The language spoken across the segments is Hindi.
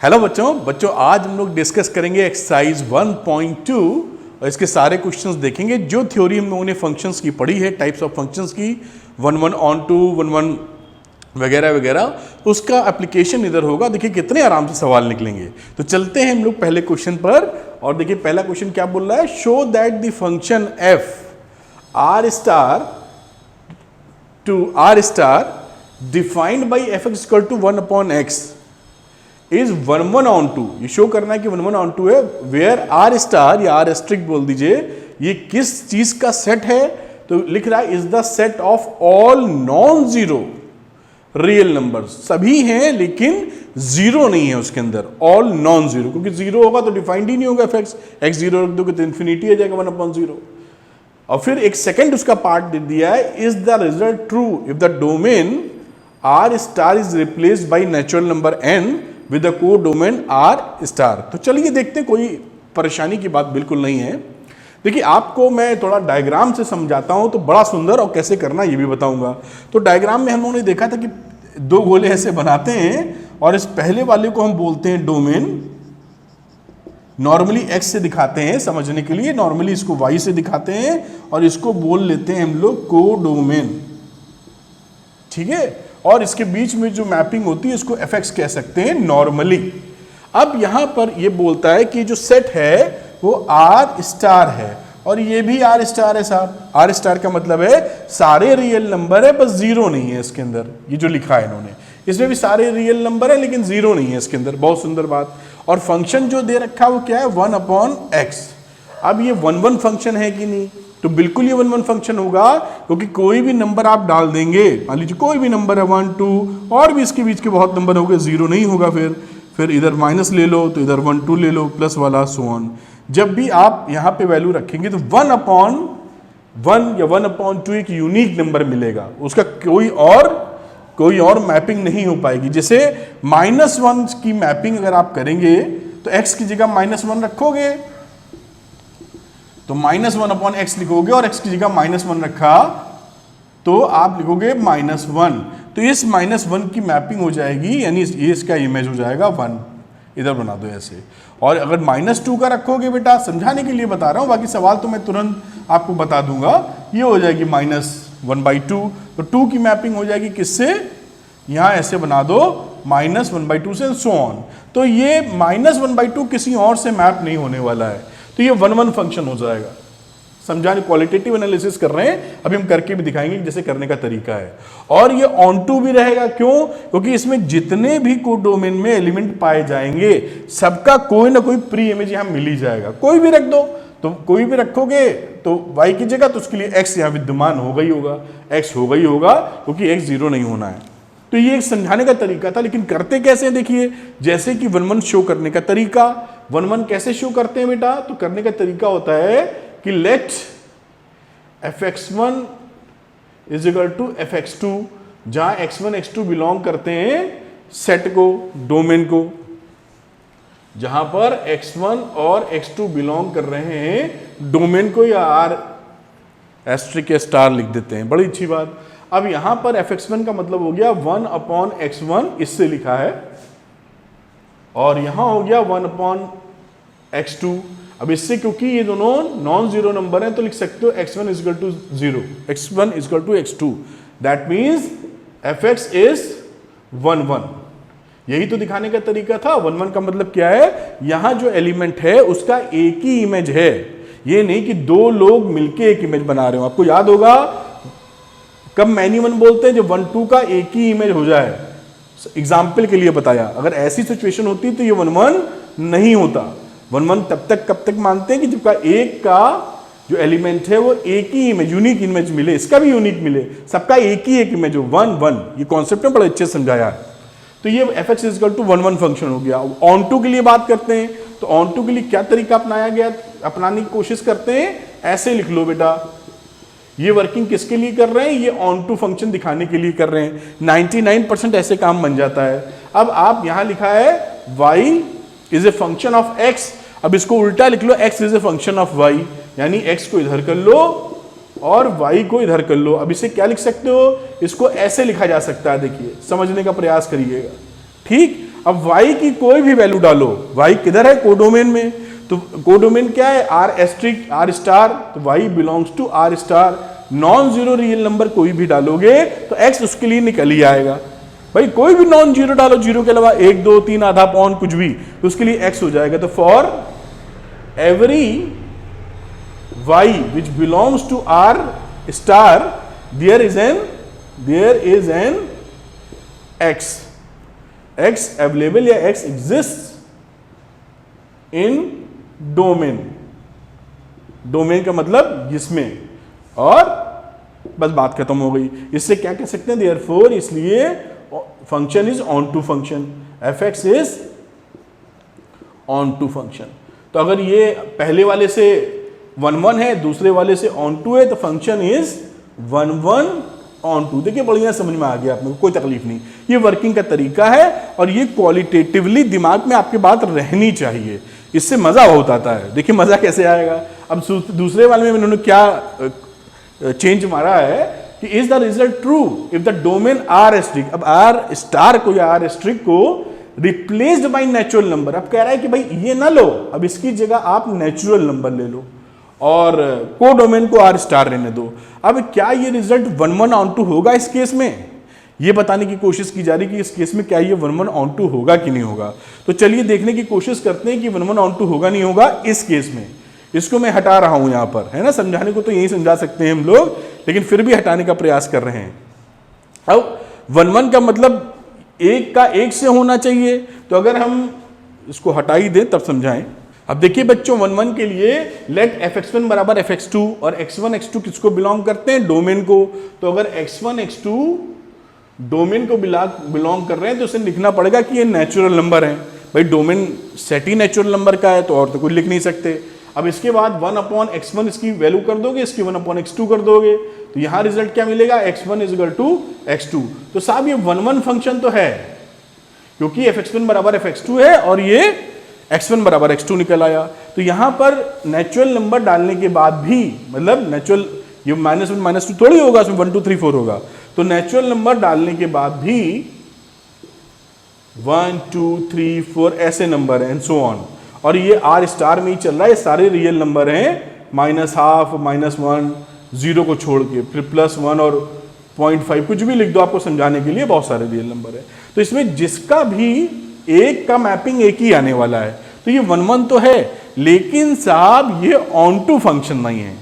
हेलो बच्चों आज हम लोग डिस्कस करेंगे एक्सरसाइज 1.2 और इसके सारे क्वेश्चंस देखेंगे। जो थ्योरी हम लोगों ने फंक्शंस की पढ़ी है, टाइप्स ऑफ फंक्शंस की 1 ऑन टू 1 वगैरह वगैरह, उसका एप्लीकेशन इधर होगा। देखिए कितने आराम से सवाल निकलेंगे। तो चलते हैं हम लोग पहले क्वेश्चन पर। और देखिए पहला क्वेश्चन क्या बोल रहा है, show that the function F R star to R star defined by F X equal to 1/x is 1 onto. ये शो करना है कि 1 ऑन टू है, वेयर आर स्टार या आर एस्ट्रिक बोल दीजिए, ये किस चीज का सेट है। तो लिख रहा है is the set of all non zero real numbers. सभी हैं लेकिन जीरो नहीं है उसके अंदर, ऑल नॉन जीरो, क्योंकि जीरो होगा तो डिफाइंड ही नहीं होगा। एक्स जीरो रख दोगे तो इन्फिनिटी आ जाएगा 1/0। और फिर एक सेकंड उसका पार्ट दे दिया है, is the result true if the domain R star is replaced by natural number N with the codomain R star. तो चलिए देखते हैं, कोई परेशानी की बात बिल्कुल नहीं है। देखिए आपको मैं थोड़ा डायग्राम से समझाता हूं तो बड़ा सुंदर, और कैसे करना ये भी बताऊंगा। तो डायग्राम में हम लोगों ने देखा था कि दो गोले ऐसे बनाते हैं और इस पहले वाले को हम बोलते हैं डोमेन। नॉर्मली एक्स से दिखाते हैं समझने के लिए, नॉर्मली इसको वाई से दिखाते हैं और इसको बोल लेते हैं हम लोग को डोमेन, ठीक है। और इसके बीच में जो मैपिंग होती है इसको एफ एक्स कह सकते हैं नॉर्मली। अब यहां पर ये बोलता है कि जो सेट है वो आर स्टार है और ये भी आर स्टार है साहब। आर स्टार का मतलब है सारे रियल नंबर है, बस जीरो नहीं है इसके अंदर। ये जो लिखा है इन्होंने, इसमें भी सारे रियल नंबर है लेकिन जीरो नहीं है इसके अंदर। बहुत सुंदर बात। और फंक्शन जो दे रखा है वो क्या है, 1/x। अब ये 1 फंक्शन है कि नहीं, तो बिल्कुल ये 1 फंक्शन होगा, क्योंकि कोई भी नंबर आप डाल देंगे, मान लीजिए कोई भी नंबर है 1 2 और भी इसके बीच के बहुत नंबर हो गए, जीरो नहीं होगा। फिर इधर माइनस ले लो तो इधर 1 2 ले लो, प्लस वाला सो ऑन। जब भी आप यहां पे वैल्यू रखेंगे तो 1/1 या 1/2 एक यूनिक नंबर मिलेगा, उसका कोई और मैपिंग नहीं हो पाएगी। जैसे -1 की मैपिंग अगर आप करेंगे तो x की जगह -1 रखोगे तो -1/x लिखोगे, और x की जगह -1 रखा तो आप लिखोगे -1। तो इस -1 की मैपिंग हो जाएगी, यानी ये इसका इमेज हो जाएगा 1। इधर बना दो ऐसे। और अगर -2 का रखोगे, बेटा समझाने के लिए बता रहा हूं, बाकी सवाल तो मैं तुरंत आपको बता दूंगा। ये हो जाएगी -1/2। तो 2 की मैपिंग हो जाएगी किससे, यहां ऐसे बना दो -1/2 से सो ऑन। तो ये -1/2 किसी और से मैप नहीं होने वाला है, तो ये 1 फंक्शन हो जाएगा। समझाने क्वालिटेटिव एनालिसिस कर रहे हैं, अभी हम करके भी दिखाएंगे जैसे करने का तरीका है। और ये ऑन टू भी रहेगा, क्यों, क्योंकि इसमें जितने भी कोड डोमेन में एलिमेंट पाए जाएंगे सबका कोई ना कोई प्री इमेज यहां मिल ही जाएगा। कोई भी रख दो, तो कोई भी रखोगे तो y की जगह तो उसके लिए x यहां विद्यमान होगा ही होगा, x होगा ही होगा, क्योंकि x जीरो नहीं होना है। तो ये एक समझाने का तरीका था, लेकिन करते कैसे हैं देखिए। जैसे कि 1 शो करने का तरीका, 1 कैसे शो करते हैं बेटा, तो करने का तरीका होता है कि late fx1 is equal to fx2, जहां x1 x2 बिलोंग करते हैं सेट को, डोमेन को, जहां पर x1 और x2 बिलोंग कर रहे हैं डोमेन को, या आर एस्ट्रिक या स्टार लिख देते हैं, बड़ी अच्छी बात। अब यहां पर fx1 का मतलब हो गया 1/x1, इससे लिखा है, और यहां हो गया 1/x2। अब इससे, क्योंकि ये दोनों नॉन जीरो नंबर हैं, तो लिख सकते हो x1 is equal to 0, x1 is equal to x2, that means fx is 1/1। यही तो दिखाने का तरीका था। 1/1 का मतलब क्या है, यहां जो एलिमेंट है उसका एक ही इमेज है, ये नहीं कि दो लोग मिलके एक इमेज बना रहे हो। आपको याद होगा कब मैनी वन बोलते हैं, जब 1 2 का एक ही इमेज हो जाए। एग्जाम्पल के लिए बताया, अगर ऐसी सिचुएशन होती तो ये 1/1 नहीं होता। 1/1 कब तक मानते हैं कि जब एक का जो एलिमेंट है वो एक ही इमेज, यूनिक इमेज मिले, इसका भी यूनिक मिले, सबका एक ही इमेज हो, 1/1। ये कॉन्सेप्ट में बड़े अच्छे से समझाया है। तो ये fx is equal to 1/1 function हो गया। ऑन टू के लिए बात करते हैं, तो ऑन टू के लिए क्या तरीका अपनाया गया, अपनाने की कोशिश करते हैं, ऐसे लिख लो बेटा। ये वर्किंग किसके लिए कर रहे हैं, ये ऑन टू फंक्शन दिखाने के लिए कर रहे हैं। 99% ऐसे काम बन जाता है। अब आप यहां लिखा है y is a function of x, अब इसको उल्टा लिख लो, x is a function of y, यानी x को इधर कर लो और y को इधर कर लो। अब इसे क्या लिख सकते हो, इसको ऐसे लिखा जा सकता है, देखिए समझने का प्रयास करिएगा, ठीक। अब y की कोई भी वैल्यू डालो, y किधर है, कोडोमेन में, तो कोडोमेन क्या है, r एस्ट्रिक r स्टार, तो y belongs to r star. Non zero real number कोई भी डालोगे तो x उसके लिए निकल ही आएगा। भाई कोई भी नॉन जीरो डालो, जीरो के अलावा 1 2 3 आधा पौन कुछ भी, तो उसके लिए x हो जाएगा। तो for every y which belongs to r star there is an x available या x exist in domain. Domain का मतलब जिसमें, और बस बात खत्म हो गई। इससे क्या कह सकते हैं, देयरफॉर, इसलिए function is onto function, fx is onto function. तो अगर ये पहले वाले से 1 1 है, दूसरे वाले से ऑन टू है, तो फंक्शन इज 1 1 ऑन टू। देखिए बढ़िया समझ में आ गया आप लोगों को, कोई तकलीफ नहीं। ये वर्किंग का तरीका है और ये क्वालिटेटिवली दिमाग में आपकी बात रहनी चाहिए, इससे मजा बहुत आता है। देखिए मजा कैसे आएगा। अब दूसरे वाले में इन्होंने क्या चेंज मारा है कि is the result true if the domain R asterisk. अब आर स्टार को या आर एस्ट्रिक को रिप्लेस्ड बाय नेचुरल नंबर। अब कह रहा है कि भाई ये ना लो, अब इसकी जगह आप नेचुरल नंबर ले लो और कोडोमेन को आर स्टार रहने दो। अब क्या ये रिजल्ट 1 1 ऑन टू होगा इस केस में, ये बताने की कोशिश की जा रही है कि इस केस में क्या ये 1 1 ऑन टू होगा कि नहीं होगा। तो चलिए देखने की कोशिश करते हैं कि 1 1 ऑन टू होगा नहीं होगा इस केस में। इसको मैं हटा रहा हूं यहां पर, है ना, समझाने को तो यही समझा सकते हैं हम लोग, लेकिन फिर भी हटाने का प्रयास कर रहे हैं। अब 1 1 का मतलब एक का एक से होना चाहिए, तो अगर हम इसको हटा ही दें तब समझाएं। अब देखिए बच्चों 1 1 के लिए लेट fx1 बराबर fx2, और x1 x2 किसको बिलोंग करते हैं, डोमेन को। तो अगर x1 x2 डोमेन को बिलोंग कर रहे हैं तो उसे लिखना पड़ेगा कि ये नेचुरल नंबर है। भाई डोमेन सेट ही नेचुरल नंबर का है तो और तो कुछ लिख नहीं सकते। अब इसके बाद 1/x1 इसकी वैल्यू कर दोगे, इसकी 1/x2 कर दोगे, तो यहां रिजल्ट क्या मिलेगा, x1 = x2। तो साहब ये 1 1 फंक्शन तो है, क्योंकि fx1 बराबर fx2 है और ये x1 बराबर x2 निकल आया। तो यहां पर नेचुरल नंबर डालने के बाद भी, मतलब नेचुरल, ये -1 -2 थोड़ी होगा, उसमें 1 2 3 4 होगा। तो नेचुरल नंबर डालने के बाद भी 1 2 3 4 ऐसे नंबर हैं, एंड सो ऑन। और ये आर स्टार में ही चल रहा है, सारे रियल नंबर हैं, -½ -1 0 को छोड़ के, फिर +1 और 0.5 कुछ भी लिख दो आपको समझाने के लिए, बहुत सारे रियल नंबर है। तो इसमें जिसका भी एक का मैपिंग एक ही आने वाला है। तो ये 1 1 तो है, लेकिन साहब ये ऑन टू फंक्शन नहीं है।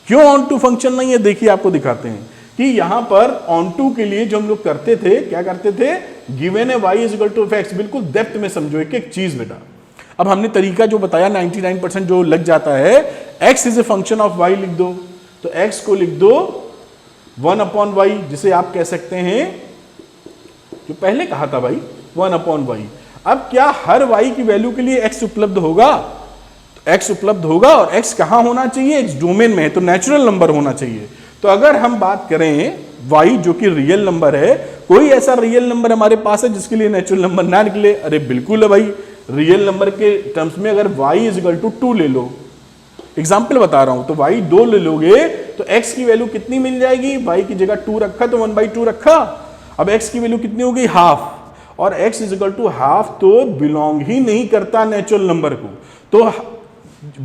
क्यों ऑन टू फंक्शन नहीं है, देखिए आपको दिखाते हैं कि यहां पर ऑन टू के लिए जो हम लोग करते थे, क्या करते थे, गिवन है y = x। बिल्कुल डेप्थ में समझो एक एक चीज बेटा। अब हमने तरीका जो बताया 99% जो लग जाता है, x is a function of y लिख दो, तो x को लिख दो 1/y, जिसे आप कह सकते हैं, जो पहले कहा था भाई 1/y। अब क्या हर y की वैल्यू के लिए x उपलब्ध होगा, तो x उपलब्ध होगा, और x कहां होना चाहिए, x डोमेन में है, तो नेचुरल नंबर होना चाहिए। तो अगर हम बात करें y जो कि रियल नंबर है, कोई ऐसा रियल नंबर हमारे पास है जिसके लिए नेचुरल नंबर ना निकले, अरे बिल्कुल है भाई। रियल नंबर के टर्म्स में अगर y = 2 ले लो, एग्जाम्पल बता रहा हूं, तो y 2 ले लोगे तो x की वैल्यू कितनी मिल जाएगी, y की जगह 2 रखा तो 1/2 रखा। अब x की वैल्यू कितनी हो गई, ½ और x = तो बिलोंग ही नहीं करता नेचुरल नंबर को। तो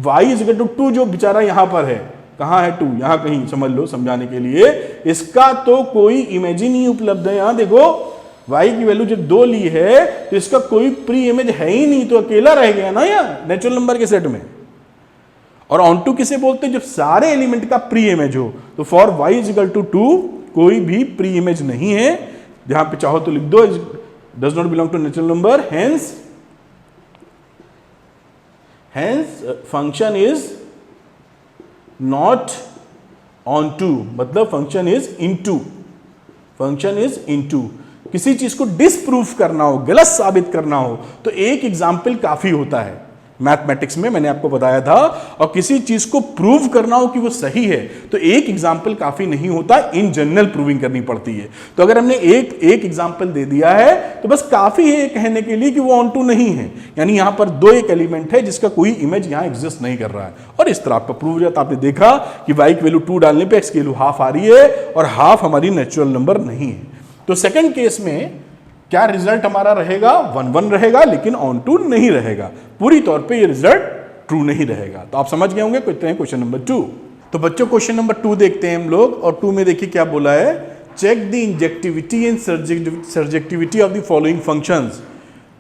y = 2 जो बेचारा यहां पर है, कहां है 2, यहां कहीं, समझ लो समझाने के लिए, इसका तो कोई इमेज ही नहीं उपलब्ध है। यहां देखो y की वैल्यू जब 2 ली है तो इसका कोई प्री इमेज है ही नहीं, तो अकेला रह गया ना यार नेचुरल नंबर के सेट में। और ऑन टू किसे बोलते हैं, जब सारे एलिमेंट का प्री इमेज हो। तो फॉर y = 2 कोई भी प्री इमेज नहीं है, जहां पे चाहो तो लिख दो does not belong to natural number, hence function is not on टू, मतलब function is into, function is into. किसी चीज को डिसप्रूफ करना हो, गलत साबित करना हो, तो एक एग्जाम्पल काफी होता है। मैथमेटिक्स में मैंने आपको बताया था, और किसी चीज को प्रूव करना हो कि वो सही है तो एक एग्जाम्पल काफी नहीं होता, इन जनरल प्रूविंग करनी पड़ती है। तो अगर हमने एक एग्जाम्पल दे दिया है तो बस काफी है कहने के लिए कि वो ऑन टू नहीं है, यानी यहां पर 2 एक एलिमेंट है जिसका कोई इमेज यहां एग्जिस्ट नहीं कर रहा है, और इस तरह आपका प्रूव हो जाता। आपने देखा कि y की वैल्यू 2 डालने पे x की वैल्यू ½ आ रही है, और ½ हमारी नेचुरल नंबर नहीं है। तो सेकंड केस में क्या रिजल्ट हमारा रहेगा 1 1 रहेगा, लेकिन ऑन टू नहीं रहेगा, पूरी तौर पे ये रिजल्ट ट्रू नहीं रहेगा। तो आप समझ गए होंगे क्वेश्चन नंबर 2। तो बच्चों क्वेश्चन नंबर 2 देखते हैं हम लोग, और 2 में देखिए क्या बोला है, check the injectivity and surjectivity of the following functions.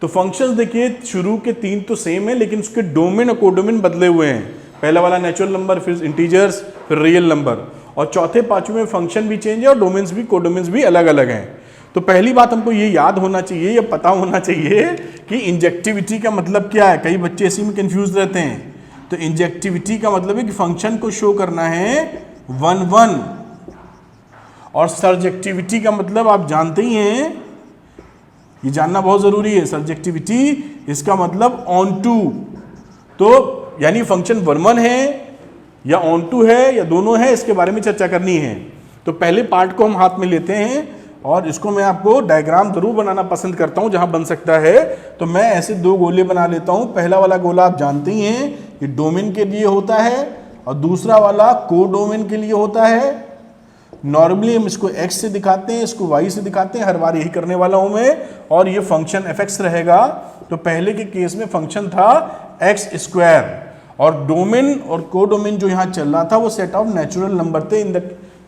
तो फंक्शंस देखिए शुरू के 3 तो सेम है, लेकिन उसके डोमेन और कोडोमेन बदले हुए हैं। पहला वाला नेचुरल नंबर, फिर इंटीजर्स, फिर रियल नंबर, और चौथे पांचवें में फंक्शन भी चेंज है और डोमेन्स भी, कोडोमेन्स भी अलग अलग हैं। तो पहली बात हमको ये याद होना चाहिए या पता होना चाहिए कि इंजेक्टिविटी का मतलब क्या है। कई बच्चे इसी में कंफ्यूज रहते हैं। तो इंजेक्टिविटी का मतलब है कि फंक्शन को शो करना है 1 1, और सर्जेक्टिविटी का मतलब आप जानते ही हैं, ये जानना बहुत जरूरी है। सर्जेक्टिविटी इसका मतलब ऑन टू, तो यानी फंक्शन 1 1 है या ऑन टू है या दोनों है, इसके बारे में चर्चा करनी है। तो पहले पार्ट को हम हाथ में लेते हैं, और इसको मैं आपको डायग्राम जरूर बनाना पसंद करता हूं जहां बन सकता है। तो मैं ऐसे 2 गोले बना लेता हूं। पहला वाला गोला आप जानते ही हैं, ये डोमेन के लिए होता है, और दूसरा वाला कोडोमेन के लिए होता है। नॉर्मली हम इसको x से दिखाते हैं, इसको y से दिखाते हैं, हर बार यही करने वाला हूं मैं। और ये फंक्शन fx रहेगा। तो पहले के केस में फंक्शन था x², और डोमेन और कोडोमेन जो यहां चल रहा था वो सेट ऑफ नेचुरल नंबर थे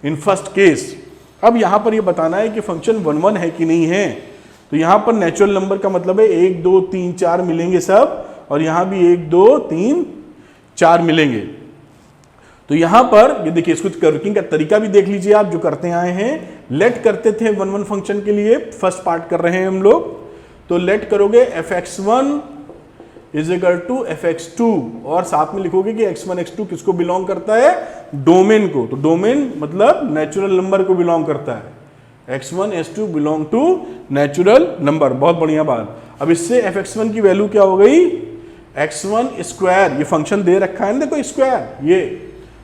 इन फर्स्ट केस। अब यहां पर ये बताना है कि फंक्शन 1 1 है कि नहीं है। तो यहां पर नेचुरल नंबर का मतलब है 1 2 3 4 मिलेंगे सब, और यहां भी 1 2 3 4 मिलेंगे। तो यहां पर ये देखिए, इसको वर्किंग का तरीका भी देख लीजिए आप, जो करते आए हैं। लेट करते थे 1 1 फंक्शन के लिए, फर्स्ट पार्ट कर रहे हैं हम लोग। तो लेट करोगे fx1 is equal to fx2, और साथ में लिखोगे कि x1 x2 किसको बिलोंग करता है, डोमेन को। तो डोमेन मतलब नेचुरल नंबर को बिलोंग करता है। x1 x2 belong to natural number. बहुत बढ़िया बात। अब इससे fx1 की वैल्यू क्या हो गई, x1²। ये फंक्शन दे रखा है ना, देखो स्क्वायर, ये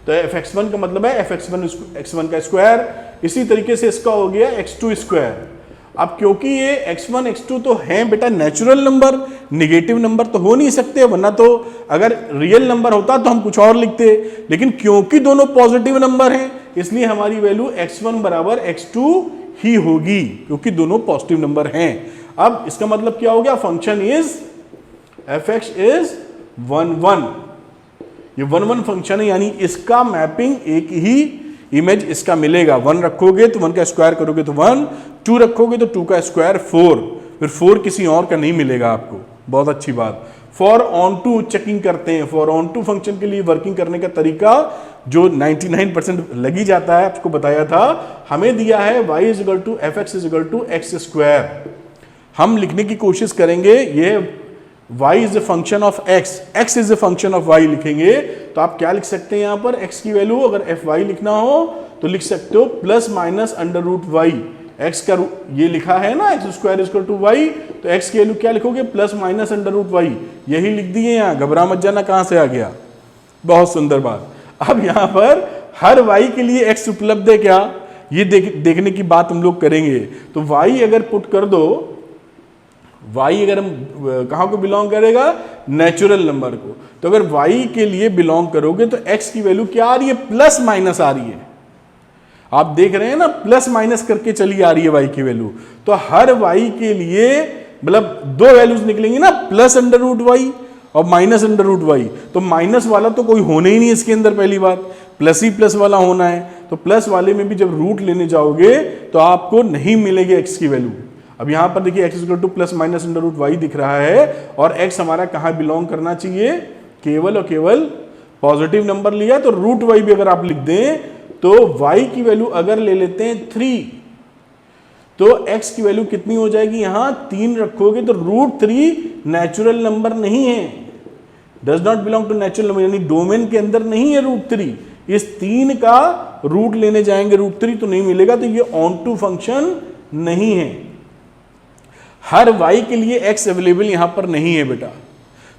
तो fx1 का मतलब है x1 का स्क्वायर। इसी तरीके से इसका हो गया x2²। अब क्योंकि ये x1 x2 तो हैं बेटा नेचुरल नंबर, निगेटिव नंबर तो हो नहीं सकते, वरना तो अगर रियल नंबर होता तो हम कुछ और लिखते। लेकिन क्योंकि दोनों पॉजिटिव नंबर हैं, इसलिए हमारी वैल्यू x1 बराबर x2 ही होगी, क्योंकि दोनों पॉजिटिव नंबर हैं। अब इसका मतलब क्या हो गया, फंक्शन इज fx इज 1 1। ये 1 1 फंक्शन है, यानी इसका मैपिंग एक ही इमेज इसका मिलेगा। 1 रखोगे तो 1 का स्क्वायर करोगे तो 1, 2 रखोगे तो 2 का स्क्वायर 4, फिर 4 किसी और का नहीं मिलेगा आपको। बहुत अच्छी बात। फॉर ऑन टू चेकिंग करते हैं। फॉर ऑन टू फंक्शन के लिए वर्किंग करने का तरीका जो 99% लगी जाता है, आपको बताया था। हमें दिया है y is equal to fx is equal to x²। हम लिखने की कोशिश करेंगे, ये y is a function of x is a function of y लिखेंगे। तो आप क्या लिख सकते हैं यहां पर, x की वैल्यू अगर fy लिखना हो तो लिख सकते हो plus minus under root y। x का ये लिखा है ना x² is equal to y, तो x की वैल्यू क्या लिखोगे, plus minus under root y। यही लिख दिए, यहाँ घबरा मत जाना कहां से आ गया। बहुत सुंदर बात। अब यहां पर हर y के लिए x उपलब्ध है क्या, ये देखने की बात हम लोग करेंगे। तो y अगर पुट कर दो, y अगर हम कहां को बिलोंग करेगा, नेचुरल नंबर को। तो अगर y के लिए बिलोंग करोगे तो x की वैल्यू क्या आ रही है, प्लस माइनस आ रही है। आप देख रहे हैं ना, प्लस माइनस करके चली आ रही है y की वैल्यू। तो हर y के लिए मतलब 2 वैल्यूज निकलेंगी ना, प्लस अंडर रूट y और माइनस अंडर रूट y। तो माइनस वाला तो कोई होना ही नहीं इसके अंदर, पहली बात प्लस ही प्लस वाला होना है। तो प्लस वाले में भी जब रूट लेने जाओगे तो आपको नहीं मिलेगी x की वैल्यू। अब यहां पर देखिए x equal to plus minus under root y दिख रहा है, और x हमारा कहां बिलोंग करना चाहिए, केवल और केवल पॉजिटिव नंबर लिया। तो रूट y भी अगर आप लिख दें तो y की वैल्यू अगर ले लेते हैं 3, तो x की वैल्यू कितनी हो जाएगी, यहां 3 रखोगे तो रूट 3 नेचुरल नंबर नहीं है, does not belong to natural number, यानी डोमेन के अंदर नहीं है रूट 3। इस 3 का रूट लेने जाएंगे रूट 3 तो नहीं मिलेगा, तो ये ऑन टू फंक्शन नहीं है। हर y के लिए x अवेलेबल यहां पर नहीं है बेटा।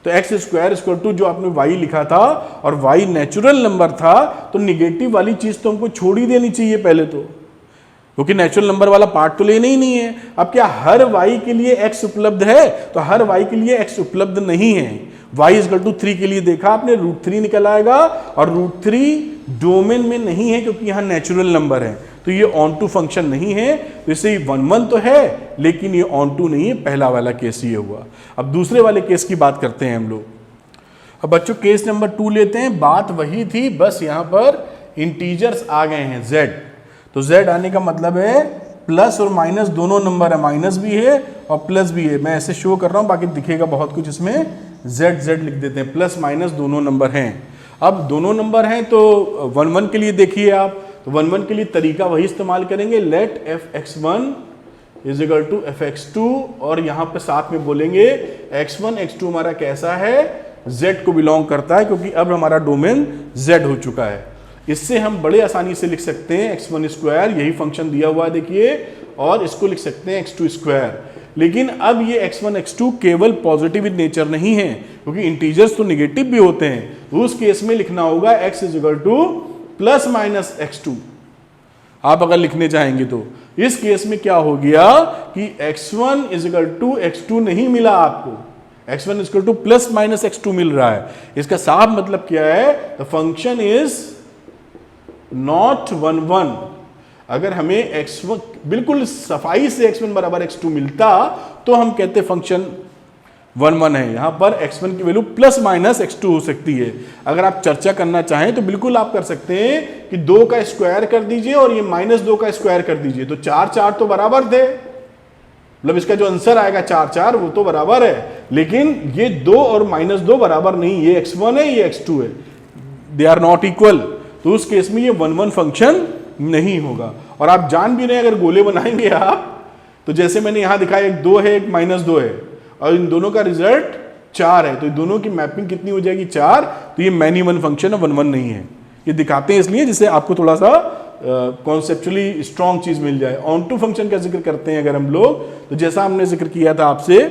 तो x² इक्वल टू जो आपने y लिखा था और y नेचुरल नंबर था, तो निगेटिव वाली चीज तो हमको छोड़ ही देनी चाहिए पहले तो, क्योंकि नेचुरल नंबर वाला पार्ट तो लेना ही नहीं है। अब क्या हर y के लिए x उपलब्ध है, तो हर y के लिए x उपलब्ध नहीं है। y इक्वल टू 3 के लिए देखा आपने, रूट 3 निकल आएगा, और रूट 3 डोमेन में नहीं है क्योंकि यहां नेचुरल नंबर है। तो ये ऑन टू फंक्शन नहीं है। तो इससे 1 1 तो है लेकिन ये ऑन टू नहीं है, पहला वाला केस ये हुआ। अब दूसरे वाले केस की बात करते हैं हम लोग। अब बच्चों केस नंबर 2 लेते हैं। बात वही थी, बस यहाँ पर इंटीजर्स आ गए हैं z। तो z आने का मतलब है प्लस और माइनस दोनों नंबर है, माइनस भी है और प्लस भी है। मैं ऐसे शो कर रहा हूँ, बाकी दिखेगा बहुत कुछ इसमें। z लिख देते हैं, प्लस माइनस दोनों नंबर हैं। अब दोनों नंबर हैं तो 1 1 के लिए देखिए आप, तो 1 1 के लिए तरीका वही इस्तेमाल करेंगे, late fx1 is equal to fx2 और यहाँ पे साथ में बोलेंगे x1 x2 हमारा कैसा है, z को बिलोंग करता है, क्योंकि अब हमारा डोमेन z हो चुका है। इससे हम बड़े आसानी से लिख सकते हैं x1 स्क्वायर, यही फंक्शन दिया हुआ है देखिए, और इसको लिख सकते हैं x2 स्क्वायर। लेकिन अब ये x1 x2 केवल पॉजिटिव इन नेचर नहीं है, क्योंकि इंटीजर्स तो निगेटिव भी होते हैं। तो उस केस में लिखना होगा x is equal to plus minus x2 आप अगर लिखने चाहेंगे तो। इस केस में क्या हो गया कि x1 is equal to x2 नहीं मिला आपको, x1 is equal to plus minus x2 मिल रहा है। इसका साफ मतलब क्या है, द फंक्शन इज नॉट 1 1। अगर हमें x1 बिल्कुल सफाई से x1 बराबर x2 मिलता तो हम कहते फंक्शन 1 1 है। यहां पर x1 की वैल्यू प्लस माइनस x2 हो सकती है। अगर आप चर्चा करना चाहें तो बिल्कुल आप कर सकते हैं कि 2 का स्क्वायर कर दीजिए और ये -2 का स्क्वायर कर दीजिए, तो 4 4 तो बराबर थे, मतलब इसका जो आंसर आएगा 4 4 वो तो बराबर है। लेकिन ये 2 और -2 बराबर नहीं, ये x1 है ये x2 है, दे आर नॉट इक्वल। तो उस केस में ये 1 1 फंक्शन नहीं होगा। और आप जान भी रहे अगर गोले बनाएंगे आप, तो जैसे मैंने यहां दिखाया एक 2 है एक -2 है और इन दोनों का रिजल्ट 4 है, तो इन दोनों की मैपिंग कितनी हो जाएगी 4। तो ये मैनी 1 फंक्शन है, 1 1 नहीं है। ये दिखाते हैं इसलिए जिससे आपको थोड़ा सा कॉन्सेप्चुअली स्ट्रॉन्ग चीज मिल जाए। ऑन टू फंक्शन का जिक्र करते हैं अगर हम लोग, तो जैसा हमने जिक्र किया था आपसे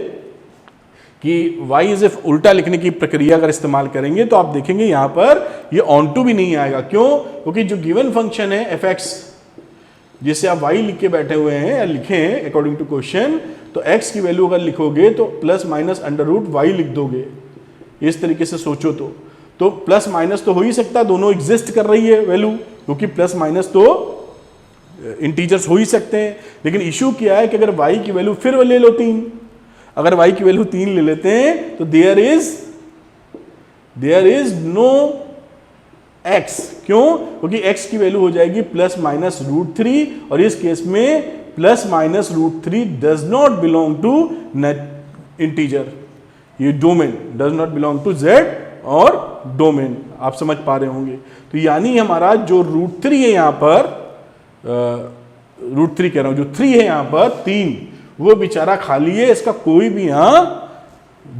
कि y इज इफ उल्टा लिखने की प्रक्रिया अगर इस्तेमाल करेंगे तो आप देखेंगे यहां पर ये ऑन टू भी नहीं आएगा। क्यों? क्योंकि जो गिवन फंक्शन है fx, जिसे आप y लिख के बैठे हुए हैं या लिखे हैं अकॉर्डिंग टू क्वेश्चन, तो x की वैल्यू अगर लिखोगे तो plus minus under root y लिख दोगे। इस तरीके से सोचो तो प्लस माइनस तो हो ही सकता, दोनों एग्जिस्ट कर रही है वैल्यू, क्योंकि प्लस माइनस तो इंटीजर्स हो ही सकते हैं। लेकिन इशू क्या है कि अगर y की वैल्यू फिर ले लो 3, अगर y की वैल्यू 3 ले लेते हैं तो देयर इज नो x। क्यों? क्योंकि x की वैल्यू हो जाएगी प्लस माइनस √3 और इस केस में plus minus √3 does not belong to integer, ये domain does not belong to z और डोमेन, आप समझ पा रहे होंगे। तो यानी हमारा जो √3 है यहां पर, √3 कह रहा हूं, जो 3 है यहां पर 3, वो बेचारा खाली है, इसका कोई भी यहां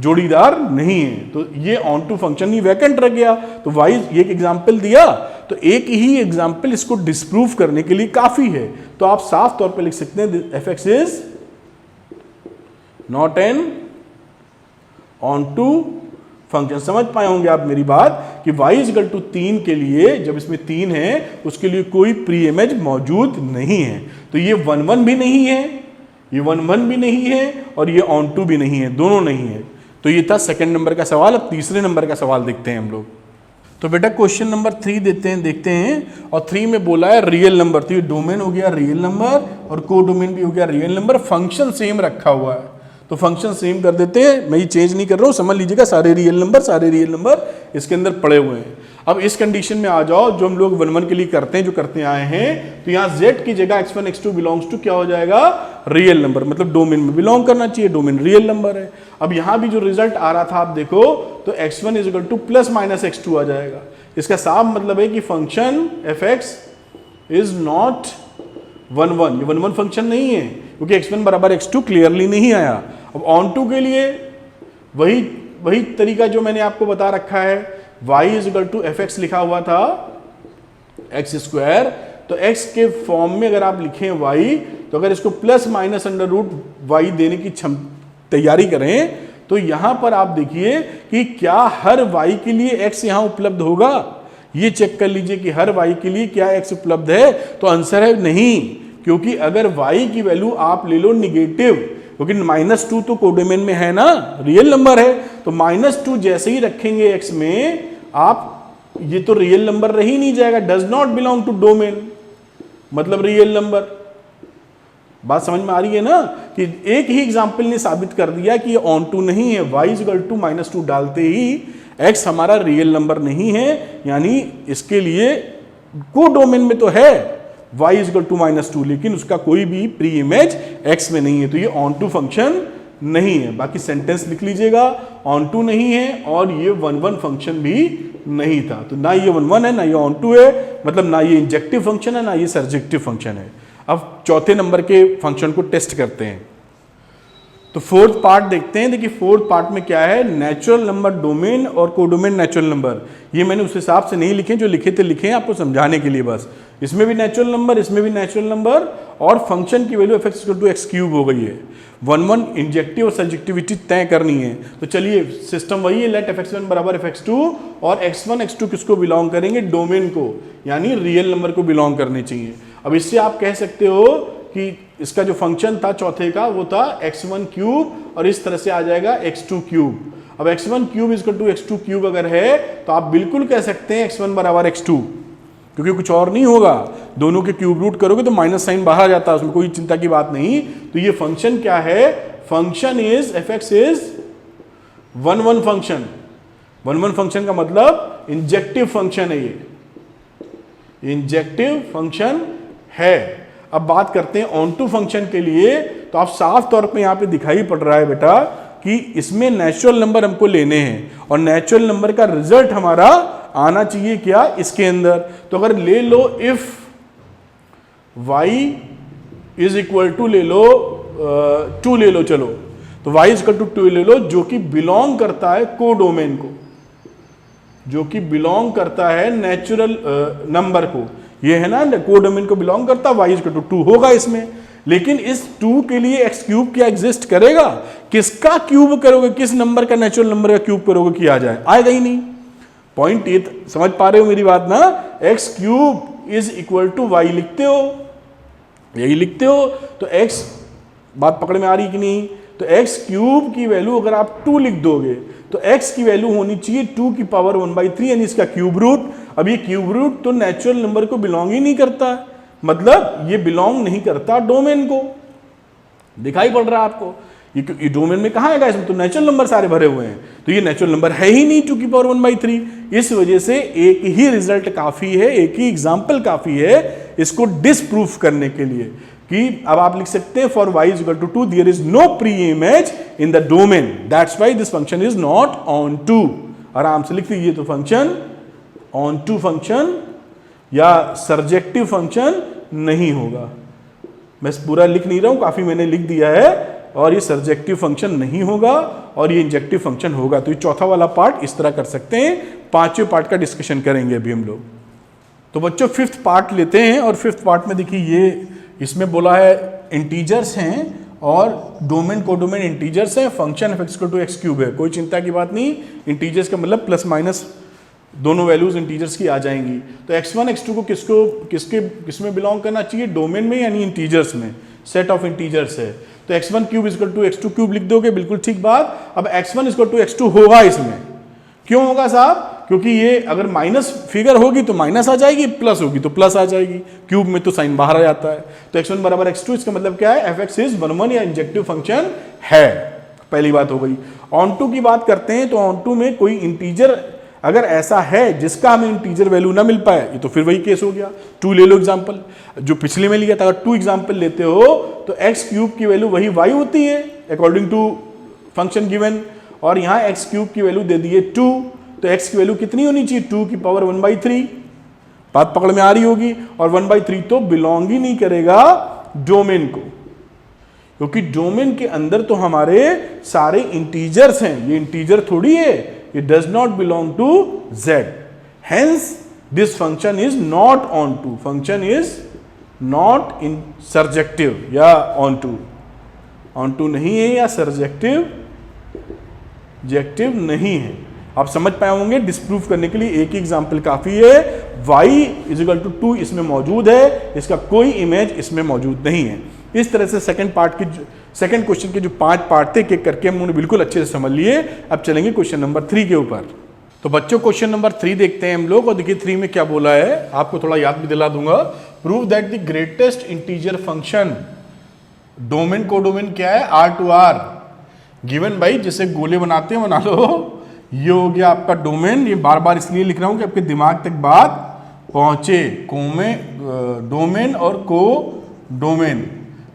जोड़ीदार नहीं है। तो ये ऑन टू फंक्शन ही वैकेंट रह गया। तो वाई एक एग्जाम्पल दिया, तो एक ही एग्जाम्पल इसको डिस्प्रूव करने के लिए काफी है। तो आप साफ तौर पे लिख सकते हैं fx is not an onto function. समझ पाए होंगे आप मेरी बात कि y इज इक्वल टू 3 के लिए, जब इसमें 3 है उसके लिए कोई प्री इमेज मौजूद नहीं है। तो ये 1 1 भी नहीं है, ये 1 1 भी नहीं है और ये ऑन टू भी नहीं है, दोनों नहीं है। तो ये था सेकंड नंबर का सवाल। अब तीसरे नंबर का सवाल देखते हैं हम लोग। तो बेटा क्वेश्चन नंबर 3 देखते हैं और 3 में बोला है रियल नंबर। तो ये डोमेन हो गया रियल नंबर और को डोमेन भी हो गया रियल नंबर, फंक्शन सेम रखा हुआ है। तो फंक्शन सेम कर देते हैं, मैं ये चेंज नहीं कर रहा हूँ, समझ लीजिएगा सारे रियल नंबर इसके अंदर पड़े हुए हैं। अब इस कंडीशन में आ जाओ जो हम लोग 1 1 के लिए करते हैं, जो करते आए हैं, तो यहाँ z की जगह x1 x2 बिलोंग्स टू क्या हो जाएगा, रियल नंबर, मतलब डोमेन में बिलोंग करना चाहिए, डोमेन रियल नंबर है। अब यहाँ भी जो रिजल्ट आ रहा था आप देखो तो x1 is equal to plus minus x2 आ जाएगा। इसका साफ मतलब है कि फंक्शन fx इज नॉट 1 1, ये 1 1 फंक्शन नहीं है, क्योंकि x1 बराबर x2 क्लियरली नहीं आया। अब ऑन टू के लिए वही तरीका जो मैंने आपको बता रखा है, y is equal to fx लिखा हुआ था x स्क्वायर, तो x के फॉर्म में अगर आप लिखें y, तो अगर इसको plus minus under root y देने की तैयारी करें तो यहां पर आप देखिए कि क्या हर y के लिए x यहां उपलब्ध होगा। ये चेक कर लीजिए कि हर y के लिए क्या x उपलब्ध है, तो आंसर है नहीं, क्योंकि अगर y की वैल्यू आप ले लो निगेटिव, क्योंकि -2 तो कोडोमेन में है ना, रियल नंबर है, तो -2 जैसे ही रखेंगे x में आप, ये तो रियल नंबर रह ही नहीं जाएगा, does not belong to domain, मतलब रियल नंबर। बात समझ में आ रही है ना कि एक ही एग्जाम्पल ने साबित कर दिया कि ये ऑन टू नहीं है। y इक्वल टू -2 डालते ही x हमारा रियल नंबर नहीं है, यानी इसके लिए को डोमेन में तो है y इक्वल टू -2, लेकिन उसका कोई भी प्री इमेज x में नहीं है, तो ये ऑन टू फंक्शन नहीं है। बाकी सेंटेंस लिख लीजिएगा, ऑन टू नहीं है और ये 1 फंक्शन भी नहीं था। तो ना ये 1 है, ना ये ऑन टू है, मतलब ना ये इंजेक्टिव फंक्शन है, ना ये सर्जेक्टिव फंक्शन है। अब चौथे नंबर के फंक्शन को टेस्ट करते हैं। तो फोर्थ पार्ट देखते हैं। देखिए फोर्थ पार्ट में क्या है, नेचुरल नंबर डोमेन और कोडोमेन नेचुरल नंबर। ये मैंने उस हिसाब से नहीं लिखे, जो लिखे थे लिखे हैं आपको समझाने के लिए बस। इसमें भी नेचुरल नंबर, इसमें भी नेचुरल नंबर, और फंक्शन की वैल्यू f = x³ हो गई है। 1 इंजेक्टिव और सब्जेक्टिविटी तय करनी है। तो चलिए सिस्टम वही है, लेट f(x1) = f(x2) और x1 x2 किसको बिलोंग करेंगे, डोमेन को, यानी रियल नंबर को बिलोंग करने चाहिए। अब इससे आप कह सकते हो कि इसका जो फंक्शन था चौथे का वो था x1³ और इस तरह से आ जाएगा x2³। अब x1³ = x2³ अगर है तो आप बिल्कुल कह सकते हैं x1 = x2, क्योंकि कुछ और नहीं होगा। दोनों के क्यूब रूट करोगे तो माइनस साइन बाहर जाता है, उसमें कोई चिंता की बात नहीं। तो ये फंक्शन क्या है, function is f(x) is 1 function. 1 function का मतलब इंजेक्टिव फंक्शन है, ये इंजेक्टिव फंक्शन है। अब बात करते हैं ऑन टू फंक्शन के लिए। तो आप साफ तौर पे यहां पे दिखाई पड़ रहा है बेटा कि इसमें नेचुरल नंबर हमको लेने हैं और नेचुरल नंबर का रिजल्ट हमारा आना चाहिए क्या, इसके अंदर। तो अगर ले लो इफ y = ले लो 2 ले लो, चलो तो y = 2 ले लो, जो कि बिलोंग करता है कोडोमेन को, जो कि बिलोंग करता है नेचुरल नंबर को। ये है ना, कोडोमेन को बिलोंग करता, y = 2 होगा इसमें। लेकिन इस 2 के लिए x³ क्या एग्जिस्ट करेगा, किसका क्यूब करोगे, किस नंबर का नेचुरल नंबर का क्यूब करोगे कि आ जाए, आएगा ही नहीं। पॉइंट ये समझ पा रहे हो मेरी बात ना, x³ = y लिखते हो, यही लिखते हो। तो x बात पकड़ में आ रही कि नहीं, तो x³ की वैल्यू अगर आप 2 लिख दोगे तो x की वैल्यू होनी चाहिए 2⁻⁴ यानी इसका क्यूब रूट। अब ये क्यूब रूट तो नेचुरल नंबर को बिलोंग ही नहीं करता, मतलब ये बिलोंग नहीं करता डोमेन को। दिखाई पड़ रहा है आपको, ये डोमेन में कहां आएगा, इसमें तो नेचुरल नंबर सारे भरे हुए हैं, तो ये नेचुरल नंबर है ही नहीं 2⁻⁴। इस वजह से एक ही रिजल्ट काफी है, एक ही एग्जाम्पल काफी है इसको डिसप्रूफ करने के लिए कि अब आप लिख सकते हैं for y = 2 there is no preimage in the domain, that's why this function is not on to. आराम से लिख दीजिए, तो फंक्शन ऑन टू फंक्शन या सर्जेक्टिव फंक्शन नहीं होगा। मैं पूरा लिख नहीं रहा हूं, काफी मैंने लिख दिया है, और ये सर्जेक्टिव फंक्शन नहीं होगा और ये इंजेक्टिव फंक्शन होगा। तो ये चौथा वाला पार्ट इस तरह कर सकते हैं। पांचवें पार्ट का डिस्कशन करेंगे अभी हम लोग। तो बच्चों फिफ्थ पार्ट लेते हैं, और फिफ्थ पार्ट में देखिए ये इसमें बोला है इंटीजर्स हैं और डोमेन कोडोमेन इंटीजर्स हैं, फंक्शन f(x) = x³ है, कोई चिंता की बात नहीं। इंटीजर्स का मतलब प्लस माइनस दोनों वैल्यूज इंटीजर्स की आ जाएंगी। तो x1 x2 को किसमें बिलोंग करना चाहिए, डोमेन में, यानी इंटीजर्स में, सेट ऑफ इंटीजर्स है। तो x1³ = x2³ लिख दोगे, बिल्कुल ठीक बात। अब x1 = x2 होगा इसमें, क्यों होगा साहब, क्योंकि ये अगर माइनस फिगर होगी तो माइनस आ जाएगी, प्लस होगी तो प्लस आ जाएगी, क्यूब में तो साइन बाहर आ जाता है। तो x1 = x2, इसका मतलब क्या है, f(x) इज 1 या इंजेक्टिव फंक्शन है, पहली बात हो गई। ऑन टू की बात करते हैं, तो ऑन टू में कोई इंटीजर अगर ऐसा है जिसका हमें इंटीजर वैल्यू ना मिल पाए, ये तो फिर वही केस हो गया। 2 ले लो एग्जांपल, जो पिछले में लिया था, अगर 2 एग्जांपल लेते हो तो x³ की वैल्यू वही y होती है अकॉर्डिंग टू फंक्शन गिवन, और यहाँ x³ की वैल्यू दे दी है 2, तो x की वैल्यू कितनी होनी चाहिए, 2⁻⁴। बात पकड़ में आ रही होगी। और 1/3 तो बिलोंग ही नहीं करेगा डोमेन को, क्योंकि डोमेन के अंदर तो हमारे सारे इंटीजर्स हैं, ये इंटीजर थोड़ी है, it does not belong to z, hence this function is not on to, function is not in surjective या on to नहीं है, या surjective नहीं है। आप समझ पाए होंगे, डिस्प्रूव करने के लिए एक ही एग्जाम्पल काफी है। y = 2 इसमें मौजूद है, इसका कोई इमेज इसमें मौजूद नहीं है। इस तरह से सेकंड क्वेश्चन के जो 5 पार्ट थे, एक करके हमने बिल्कुल अच्छे से समझ लिए। अब चलेंगे क्वेश्चन नंबर 3 के ऊपर। तो बच्चों क्वेश्चन नंबर 3 देखते हैं हम लोग, और देखिए 3 में क्या बोला है, आपको थोड़ा याद भी दिला दूंगा। Prove that the greatest integer function, domain codomain क्या है, R to R given by, जैसे गोले बनाते हैं बना लो, ये हो गया आपका डोमेन। ये बार बार इसलिए लिख रहा हूं कि आपके दिमाग तक बात पहुंचे। डोमेन और को डोमेन,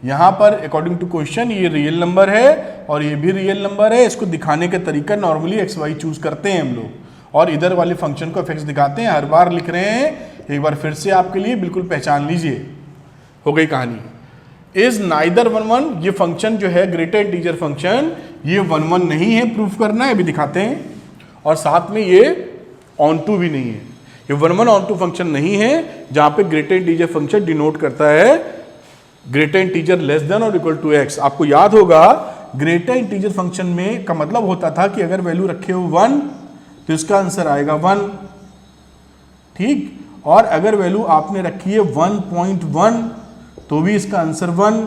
यहां पर अकॉर्डिंग टू क्वेश्चन ये रियल नंबर है और ये भी रियल नंबर है। इसको दिखाने का तरीका नॉर्मली एक्स वाई चूज करते हैं हम लोग, और इधर वाले फंक्शन को एफ दिखाते हैं। हर बार लिख रहे हैं, एक बार फिर से आपके लिए बिल्कुल पहचान लीजिए, हो गई कहानी। इज नाइदर 1 1, ये फंक्शन जो है ग्रेटर इंटीजर फंक्शन, ये 1 1 नहीं है, प्रूफ करना है, अभी दिखाते हैं। और साथ में ये ऑन टू भी नहीं है, ये 1 1 ऑन टू फंक्शन नहीं है, जहां पे ग्रेटर इंटीजर फंक्शन डिनोट करता है ग्रेटर इंटीजर लेस देन और इक्वल टू एक्स। आपको याद होगा ग्रेटर इंटीजर फंक्शन में का मतलब होता था कि अगर वैल्यू रखे हो 1 तो इसका आंसर आएगा 1, ठीक। और अगर वैल्यू आपने रखी है 1.1 तो भी इसका आंसर 1,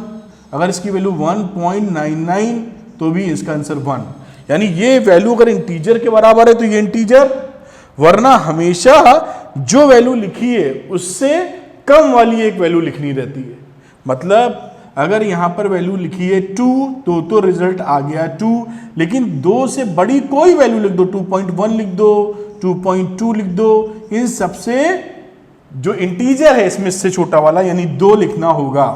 अगर इसकी वैल्यू 1.99 तो भी इसका आंसर 1। यानी ये वैल्यू अगर इंटीजर के बराबर है तो ये इंटीजर, वरना हमेशा जो वैल्यू लिखी है उससे कम वाली एक वैल्यू लिखनी रहती है। मतलब अगर यहां पर वैल्यू लिखी है 2 तो रिजल्ट आ गया 2, लेकिन 2 से बड़ी कोई वैल्यू लिख दो, 2.1 लिख दो, 2.2 लिख दो, इन सबसे जो इंटीजर है इसमें से छोटा वाला यानी 2 लिखना होगा।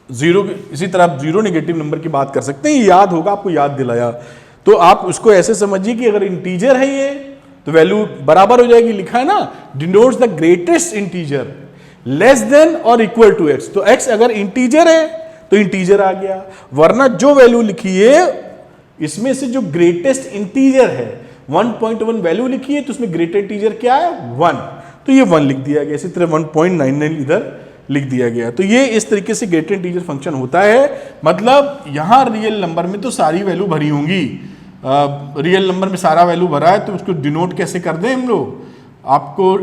जीरो, इसी तरह आप जीरो नेगेटिव नंबर की बात कर सकते हैं, ये याद होगा, आपको याद दिलाया। तो आप उसको ऐसे समझिए कि अगर इंटीजर है ये तो वैल्यू बराबर हो जाएगी, लिखा है ना, denotes the greatest integer less than और इक्वल टू एक्स। तो एक्स अगर इंटीजर है तो इंटीजर आ गया, वरना जो वैल्यू लिखी है इसमें से जो ग्रेटेस्ट इंटीजर है 1.1 वैल्यू लिखी है तो उसमें ग्रेटर इंटीजर क्या है 1, तो ये 1 लिख दिया गया। इसी तरह 1.99 इधर लिख दिया गया। तो ये इस तरीके से ग्रेटर इंटीजर फंक्शन होता है। मतलब यहां रियल नंबर में तो सारी वैल्यू भरी होंगी, रियल नंबर में सारा वैल्यू भरा है तो उसको डिनोट कैसे कर दें हम लोग। आपको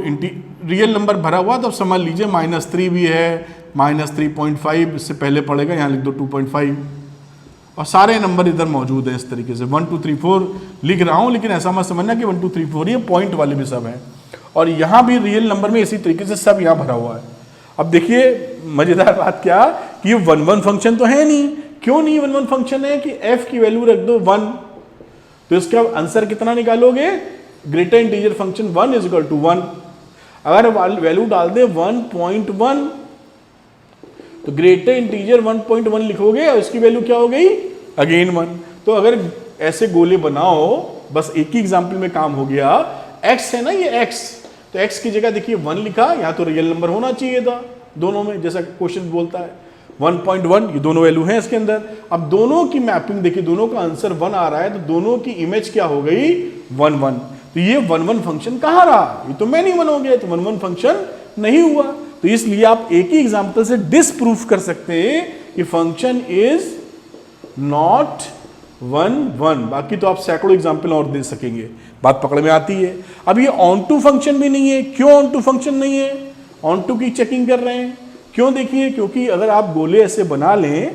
रियल नंबर भरा हुआ तो समझ लीजिए -3 भी है, -3.5 इससे पहले पड़ेगा, यहाँ लिख दो 2.5, और सारे नंबर इधर मौजूद है इस तरीके से। 1 2 3 4 लिख रहा हूँ, लेकिन ऐसा मत समझना कि 1 2 3 4 ये पॉइंट वाले भी सब हैं। और यहाँ भी रियल नंबर में इसी तरीके से सब यहाँ भरा हुआ है। अब देखिए मजेदार बात क्या कि ये 1 1 फंक्शन तो है नहीं। क्यों नहीं 1 1 फंक्शन है कि f की वैल्यू रख दो 1, तो इसका आंसर कितना निकालोगे, greater integer function 1 is equal to 1। अगर वैल्यू डाल दे 1.1 तो ग्रेटर इंटीजर 1.1 लिखोगे और इसकी वैल्यू क्या हो गई, अगेन 1। तो अगर ऐसे गोले बनाओ, बस एक ही एग्जाम्पल में काम हो गया। x है ना ये x, तो x की जगह देखिए 1 लिखा, यहाँ तो रियल नंबर होना चाहिए था दोनों में, जैसा क्वेश्चन बोलता है 1.1, ये दोनों वैल्यू हैं इसके अंदर। अब दोनों की मैपिंग देखिए, दोनों का आंसर 1 आ रहा है, तो दोनों की इमेज क्या हो गई 1 1। तो ये 1 1 फंक्शन कहाँ रहा, ये तो मैनी 1 हो गया, तो 1 1 फंक्शन नहीं हुआ। तो इसलिए आप एक ही एग्जाम्पल से डिसप्रूफ कर सकते हैं कि फंक्शन इज नॉट 1 1। बाकी तो आप सैकड़ों एग्जाम्पल और दे सकेंगे, बात पकड़ में आती है। अब ये ऑन टू फंक्शन भी नहीं है। क्यों ऑन टू फंक्शन नहीं है, ऑन टू की चेकिंग कर रहे हैं क्यों, देखिए क्योंकि अगर आप गोले ऐसे बना लें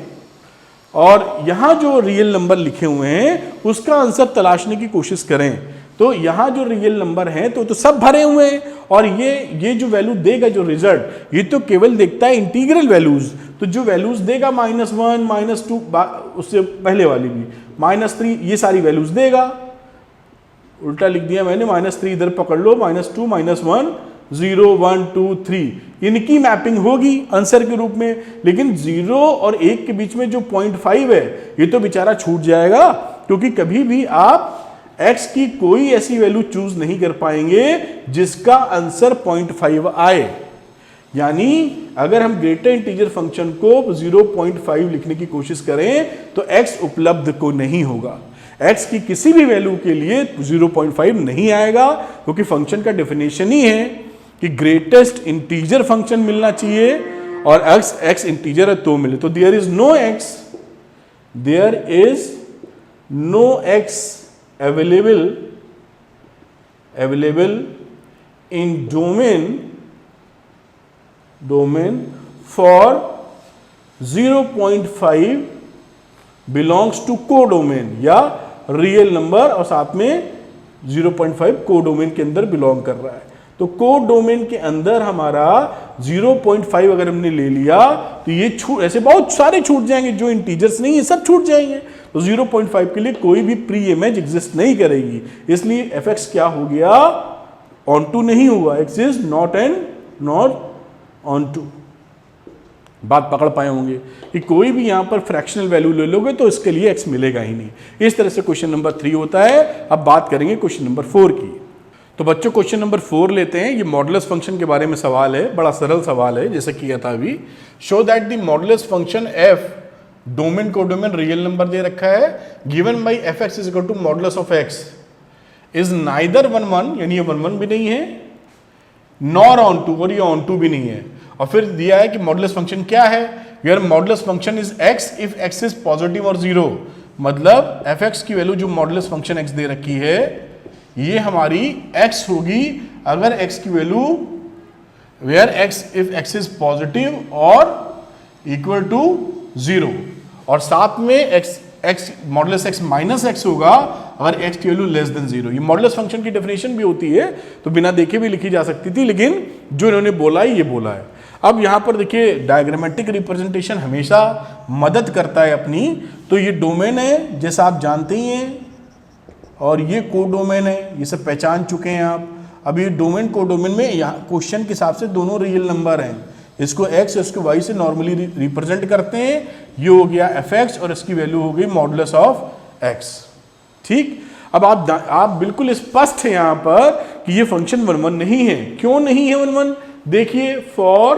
और यहां जो रियल नंबर लिखे हुए हैं उसका आंसर तलाशने की कोशिश करें, तो यहां जो रियल नंबर हैं तो सब भरे हुए हैं, और ये जो वैल्यू देगा जो रिजल्ट, ये तो केवल देखता है इंटीग्रल वैल्यूज। तो जो वैल्यूज देगा -1 -2, उससे पहले वाली भी -3, ये सारी वैल्यूज देगा। उल्टा लिख दिया मैंने, -3 इधर पकड़ लो, -2 -1 0 1 2 3 इनकी मैपिंग होगी आंसर के रूप में। लेकिन 0 और 1 के बीच में जो 0.5 है ये तो बेचारा छूट जाएगा, क्योंकि कभी भी आप x की कोई ऐसी वैल्यू चूज नहीं कर पाएंगे जिसका आंसर 0.5 आए। यानी अगर हम ग्रेटर इंटीजर फंक्शन को 0.5 लिखने की कोशिश करें तो x उपलब्ध को नहीं होगा, x की किसी भी वैल्यू के लिए 0.5 नहीं आएगा, क्योंकि फंक्शन का डेफिनेशन ही है कि ग्रेटेस्ट इंटीजर फंक्शन मिलना चाहिए, और x इंटीजर है तो मिले। तो there is no x available in domain for 0.5 belongs to codomain या रियल नंबर, और साथ में 0.5 कोडोमेन के अंदर बिलोंग कर रहा है। तो को डोमेन के अंदर हमारा 0.5 अगर हमने ले लिया तो ये छूट, ऐसे बहुत सारे छूट जाएंगे, जो इंटीजर्स नहीं है सब छूट जाएंगे। तो 0.5 के लिए कोई भी प्री इमेज एग्जिस्ट नहीं करेगी, इसलिए fx क्या हो गया, ऑन टू नहीं हुआ, x is not on to. बात पकड़ पाए होंगे कि कोई भी यहां पर फ्रैक्शनल वैल्यू ले लोगे तो इसके लिए x मिलेगा ही नहीं। इस तरह से क्वेश्चन नंबर 3 होता है। अब बात करेंगे क्वेश्चन नंबर 4 की। तो बच्चों क्वेश्चन नंबर 4 लेते हैं। ये मॉडुलस फंक्शन के बारे में सवाल है, बड़ा सरल सवाल है जैसे किया था अभी। Show that the modulus function f domain को डोमेन रियल नंबर दे रखा है, given by fx is equal to modulus of x is neither 1 1, यानी ये 1 1 भी नहीं है, नॉर ऑन टू, और ये ऑन टू भी नहीं है। और फिर दिया है कि मॉडुलस फंक्शन क्या है, where modulus function is x if x is positive और 0। मतलब fx की वैल्यू जो मॉडुलस फंक्शन x दे रखी है ये हमारी x होगी अगर x की value where x if x is positive और इक्वल टू 0, और साथ में x modulus x minus x होगा अगर x की वैल्यू लेस देन 0। ये मॉडुलस फंक्शन की डेफिनेशन भी होती है, तो बिना देखे भी लिखी जा सकती थी, लेकिन जो इन्होंने बोला है ये बोला है। अब यहां पर देखिए डायग्रामेटिक रिप्रेजेंटेशन हमेशा मदद करता है अपनी। तो ये डोमेन है जैसा आप जानते ही हैं, और ये कोडोमेन है, ये सब पहचान चुके हैं आप। अब ये डोमेन कोडोमेन में यहाँ क्वेश्चन के हिसाब से दोनों रियल नंबर हैं, इसको x और इसको y से नॉर्मली रिप्रेजेंट करते हैं। ये हो गया fx और इसकी वैल्यू हो गई मॉडुलस ऑफ x। ठीक, अब आप बिल्कुल स्पष्ट है यहां पर कि ये फंक्शन 1 1 नहीं है। क्यों नहीं है 1 1? देखिए फॉर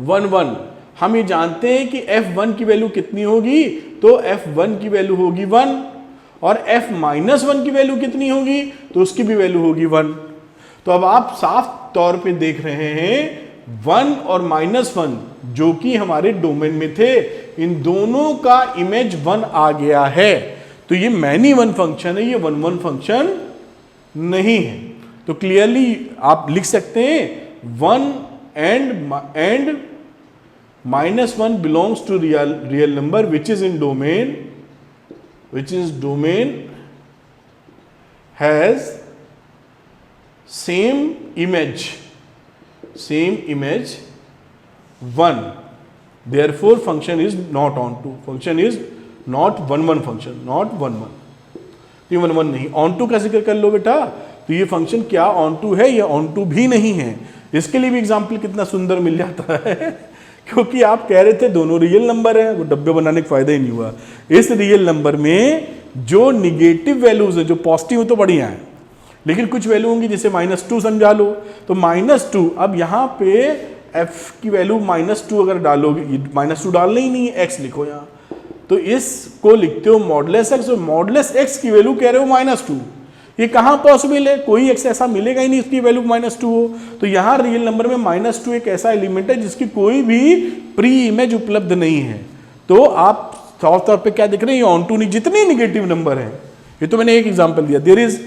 1 1 हम ये जानते हैं कि f1 की वैल्यू कितनी होगी, तो f1 की वैल्यू होगी 1, और f माइनस 1 की वैल्यू कितनी होगी, तो उसकी भी वैल्यू होगी 1। तो अब आप साफ तौर पे देख रहे हैं 1 और -1 जो कि हमारे डोमेन में थे, इन दोनों का इमेज 1 आ गया है। तो ये मैनी 1 फंक्शन है, ये 1 1 फंक्शन नहीं है। तो क्लियरली आप लिख सकते हैं 1 and -1 belongs to real number which is in domain, which is domain has same image 1, therefore function is not onto, function is not 1 1 function, not 1 1, ये 1 1 नहीं। onto का जिक्र कर लो बेटा, तो ये फंक्शन क्या onto है, ये onto भी नहीं है। इसके लिए भी एग्जाम्पल कितना सुंदर मिल जाता है क्योंकि आप कह रहे थे दोनों रियल नंबर है, वो डब्बे बनाने का फायदा ही नहीं हुआ। इस रियल नंबर में जो निगेटिव वैल्यूज है, जो पॉजिटिव तो बढ़िया है, लेकिन कुछ वैल्यू होंगी जैसे -2 समझा लो, तो -2, अब यहाँ पे f की वैल्यू -2 अगर डालोगे, -2 डालना ही नहीं है, x लिखो यहाँ, तो इसको लिखते हो मॉडुलस x, और मॉडुलस x की वैल्यू कह रहे हो -2। ये कहाँ पॉसिबल है, कोई x ऐसा मिलेगा ही नहीं इसकी वैल्यू -2 हो। तो यहाँ रियल नंबर में -2 एक ऐसा एलिमेंट है जिसकी कोई भी प्री इमेज उपलब्ध नहीं है। तो आप साफ तौर पे क्या देख रहे हैं, ये ऑन टू नहीं, जितने निगेटिव नंबर हैं, ये तो मैंने एक एग्जांपल दिया, there is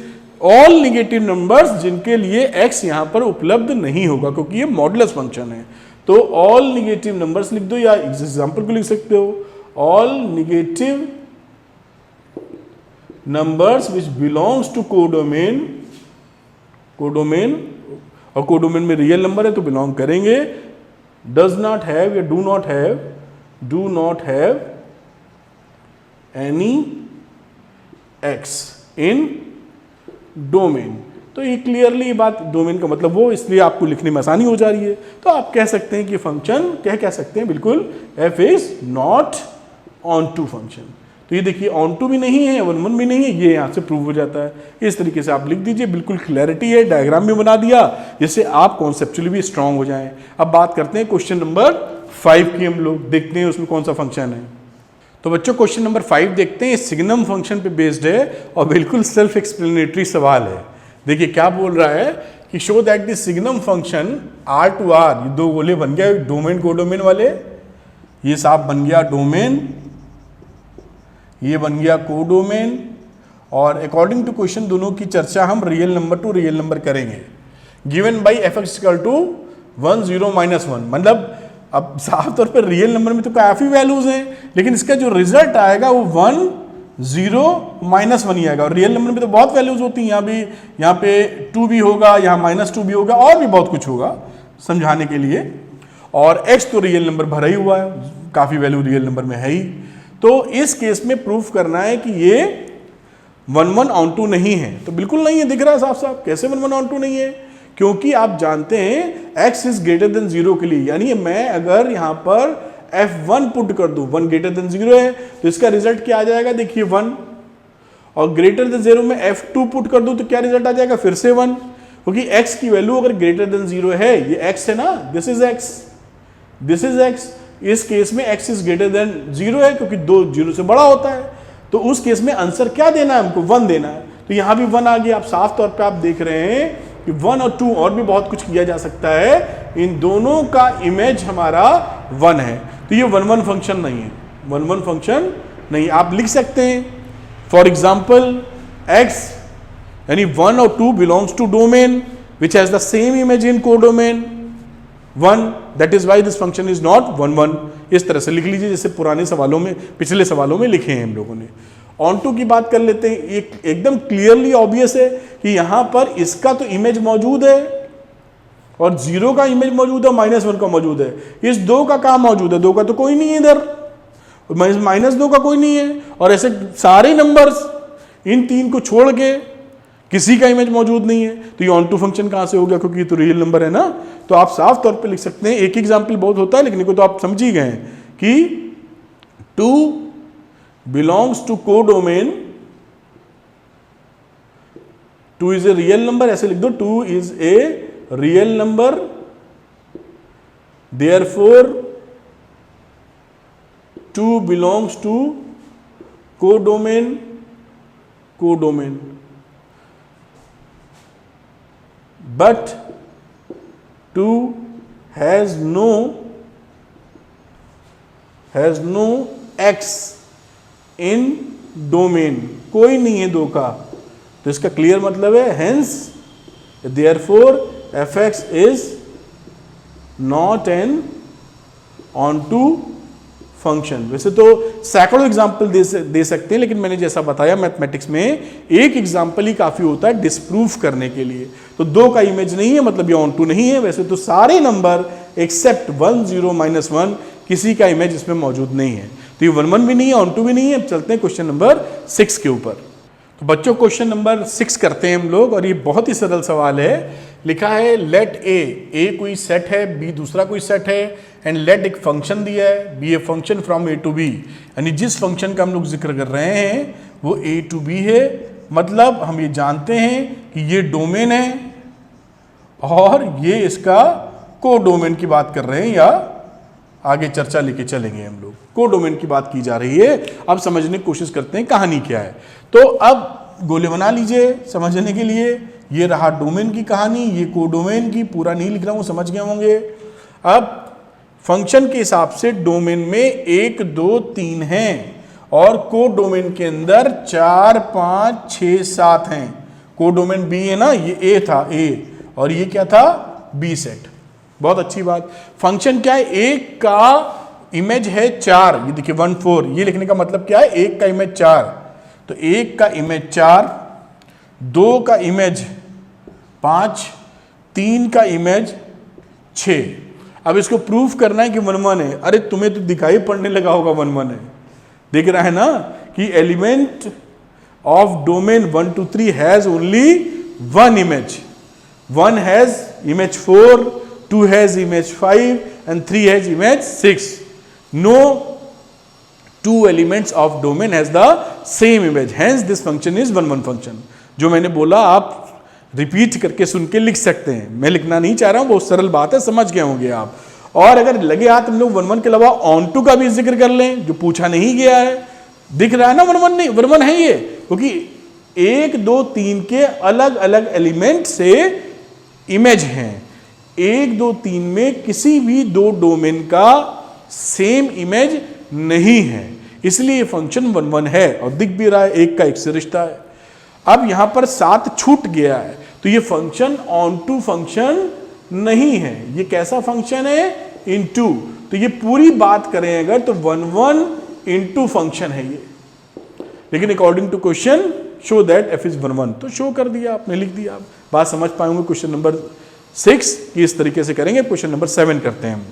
all negative numbers जिनके लिए x यहाँ पर उपलब्ध नहीं होगा क्योंकि ये मॉडुलस फंक्शन है। तो ऑल निगेटिव नंबर्स लिख दो, या एग्जांपल को लिख सकते हो, all negative numbers which belongs to codomain, और कोडोमेन में रियल नंबर है तो बिलोंग करेंगे, does not have या do not have any x in domain। तो ये क्लियरली बात डोमेन का मतलब वो, इसलिए आपको लिखने में आसानी हो जा रही है। तो आप कह सकते हैं कि फंक्शन कह सकते हैं बिल्कुल f is not onto function. तो ये देखिए ऑन टू भी नहीं है, 1 1 भी नहीं है, ये यहाँ से प्रूव हो जाता है। इस तरीके से आप लिख दीजिए, बिल्कुल क्लैरिटी है, डायग्राम भी बना दिया जिससे आप कॉन्सेप्चुअली भी स्ट्रांग हो जाएं। अब बात करते हैं क्वेश्चन नंबर 5 की, हम लोग देखते हैं उसमें कौन सा फंक्शन है। तो बच्चों क्वेश्चन नंबर 5 देखते हैं, सिग्नम फंक्शन पे बेस्ड है और बिल्कुल सेल्फ एक्सप्लेनेटरी सवाल है। देखिए क्या बोल रहा है कि show that the signum function R to R, ये दो गोले बन गया डोमेन कोडोमेन वाले, ये साफ बन गया डोमेन, ये बन गया कोडोमेन, और अकॉर्डिंग टू क्वेश्चन दोनों की चर्चा हम real number to real number करेंगे। Given by fx equal to 1 0 -1, मतलब अब साफ तौर पर रियल नंबर में तो काफी वैल्यूज हैं, लेकिन इसका जो रिजल्ट आएगा वो 1 0 -1 ही आएगा। और रियल नंबर में तो बहुत वैल्यूज होती हैं, यहाँ पे 2 भी होगा, यहाँ -2 भी होगा, और भी बहुत कुछ होगा समझाने के लिए। और x तो रियल नंबर भरा ही हुआ है, काफ़ी वैल्यू रियल नंबर में है ही। तो इस केस में प्रूफ करना है कि ये 1 1 ऑन टू नहीं है। तो बिल्कुल नहीं है, दिख रहा है साफ साफ। कैसे 1 1 ऑन टू नहीं है? क्योंकि आप जानते हैं x इज ग्रेटर देन 0 के लिए, यानी मैं अगर यहाँ पर F1 पुट कर दूं, 1 ग्रेटर देन 0 है, तो इसका रिजल्ट क्या आ जाएगा? देखिए 1। और ग्रेटर देन 0 में F2 पुट कर दूं तो क्या रिजल्ट आ जाएगा? फिर से 1, क्योंकि x की वैल्यू अगर ग्रेटर देन 0 है, ये x है ना, this is x, this is x। इस केस में x इज ग्रेटर देन 0 है, क्योंकि 2 0 से बड़ा होता है। तो उस केस में आंसर क्या देना है हमको? 1 देना है। तो यहां भी 1 आ गया। आप साफ तौर पे आप देख रहे हैं कि 1 और 2 और भी बहुत कुछ किया जा सकता है, इन दोनों का इमेज हमारा 1 है। तो ये 1 1 फंक्शन नहीं है, 1 1 फंक्शन नहीं। आप लिख सकते हैं फॉर एग्जाम्पल x यानी 1 और 2 belongs to domain which has the same image in codomain 1, that is why this function is not 1 1। इस तरह से लिख लीजिए जैसे पुराने सवालों में, पिछले सवालों में लिखे हैं हम लोगों ने। ऑन टू की बात कर लेते हैं। एकदम क्लियरली ऑब्वियस है कि यहां पर इसका तो इमेज मौजूद है और 0 का इमेज मौजूद है, -1 का मौजूद है। इस 2 का कहां मौजूद है? 2 का तो कोई नहीं है इधर, -2 का कोई नहीं है। और ऐसे सारे नंबर्स, इन 3 को छोड़ के किसी का इमेज मौजूद नहीं है। तो ये ऑन टू फंक्शन कहां से हो गया? क्योंकि ये तो रियल नंबर है ना। तो आप साफ तौर पे लिख सकते हैं, एक एग्जाम्पल बहुत होता है लिखने को, तो आप समझ ही गए कि 2 belongs to codomain, 2 is a real number, ऐसे लिख दो, 2 is a real number, therefore 2 belongs to codomain, codomain. But 2 has no x in domain, कोई नहीं है 2 का। तो इसका क्लियर मतलब है hence therefore fx is not an onto function. वैसे तो सैकड़ों एग्जाम्पल दे सकते हैं, लेकिन मैंने जैसा बताया मैथमेटिक्स में एक एग्जाम्पल ही काफी होता है डिस्प्रूव करने के लिए। तो 2 का इमेज नहीं है मतलब ये ऑन टू नहीं है। वैसे तो सारे नंबर एक्सेप्ट 1 0 -1 किसी का इमेज इसमें मौजूद नहीं है। तो ये 1 1 भी नहीं है, ऑन टू भी नहीं है। अब चलते हैं क्वेश्चन नंबर 6 के ऊपर। तो बच्चों क्वेश्चन नंबर 6 करते हैं हम लोग, और ये बहुत ही सरल सवाल है। लिखा है लेट ए कोई सेट है, बी दूसरा कोई सेट है, एंड लेट एक फंक्शन दिया है, be a function from A to B. यानी जिस फंक्शन का हम लोग जिक्र कर रहे हैं वो ए टू बी है। मतलब हम ये जानते हैं कि ये डोमेन है और ये इसका कोडोमेन की बात कर रहे हैं, या आगे चर्चा लेके चलेंगे हम लोग। कोडोमेन की बात की जा रही है। अब समझने की कोशिश करते हैं कहानी क्या है। तो अब गोले बना लीजिए समझने के लिए। ये रहा डोमेन की कहानी, ये कोडोमेन की, पूरा नहीं लिख रहा हूं, समझ गए होंगे। अब फंक्शन के हिसाब से डोमेन में 1 2 3 हैं और कोडोमेन के अंदर 4 5 6 7 हैं। कोडोमेन बी है ना, ये ए था, ए, और ये क्या था? B set. बहुत अच्छी बात। फंक्शन क्या है? 1 का इमेज है 4, ये देखिए 1 4। ये लिखने का मतलब क्या है? 1 का इमेज 4, तो 1 का इमेज 4, 2 का इमेज 5, 3 का इमेज 6। अब इसको प्रूफ करना है कि 1 1 है। अरे तुम्हें तो दिखाई पड़ने लगा होगा 1 1 है, दिख रहा है ना कि element of domain 1 2 3 has only 1 image. 1 has image 4, 2 has image 5 and 3 has image 6. No 2 elements of domain has the same image. Hence this function is 1 1 function. जो मैंने बोला आप रिपीट करके सुन के लिख सकते हैं, मैं लिखना नहीं चाह रहा हूं, बहुत सरल बात है, समझ गए होंगे आप। और अगर लगे हाथ हम लोग 1 1 के अलावा ऑन टू का भी जिक्र कर लें, जो पूछा नहीं गया है, दिख रहा है ना 1 1 नहीं, 1 1 है ये, क्योंकि 1 2 3 के अलग अलग एलिमेंट से इमेज हैं। 1 2 3 में किसी भी 2 डोमेन का सेम इमेज नहीं है, इसलिए फंक्शन 1 1 है और दिख भी रहा है, 1 का 1 से रिश्ता है। अब यहां पर 7 छूट गया है, तो ये फंक्शन ऑन टू फंक्शन नहीं है। ये कैसा फंक्शन है? इनटू। तो ये पूरी बात करें अगर तो 1 1 इनटू फंक्शन है ये। लेकिन according to question show that f is 1 1, तो शो कर दिया आपने, लिख दिया। आप बात समझ पाएंगे। क्वेश्चन नंबर 6 की इस तरीके से करेंगे। क्वेश्चन नंबर 7 करते हैं हम।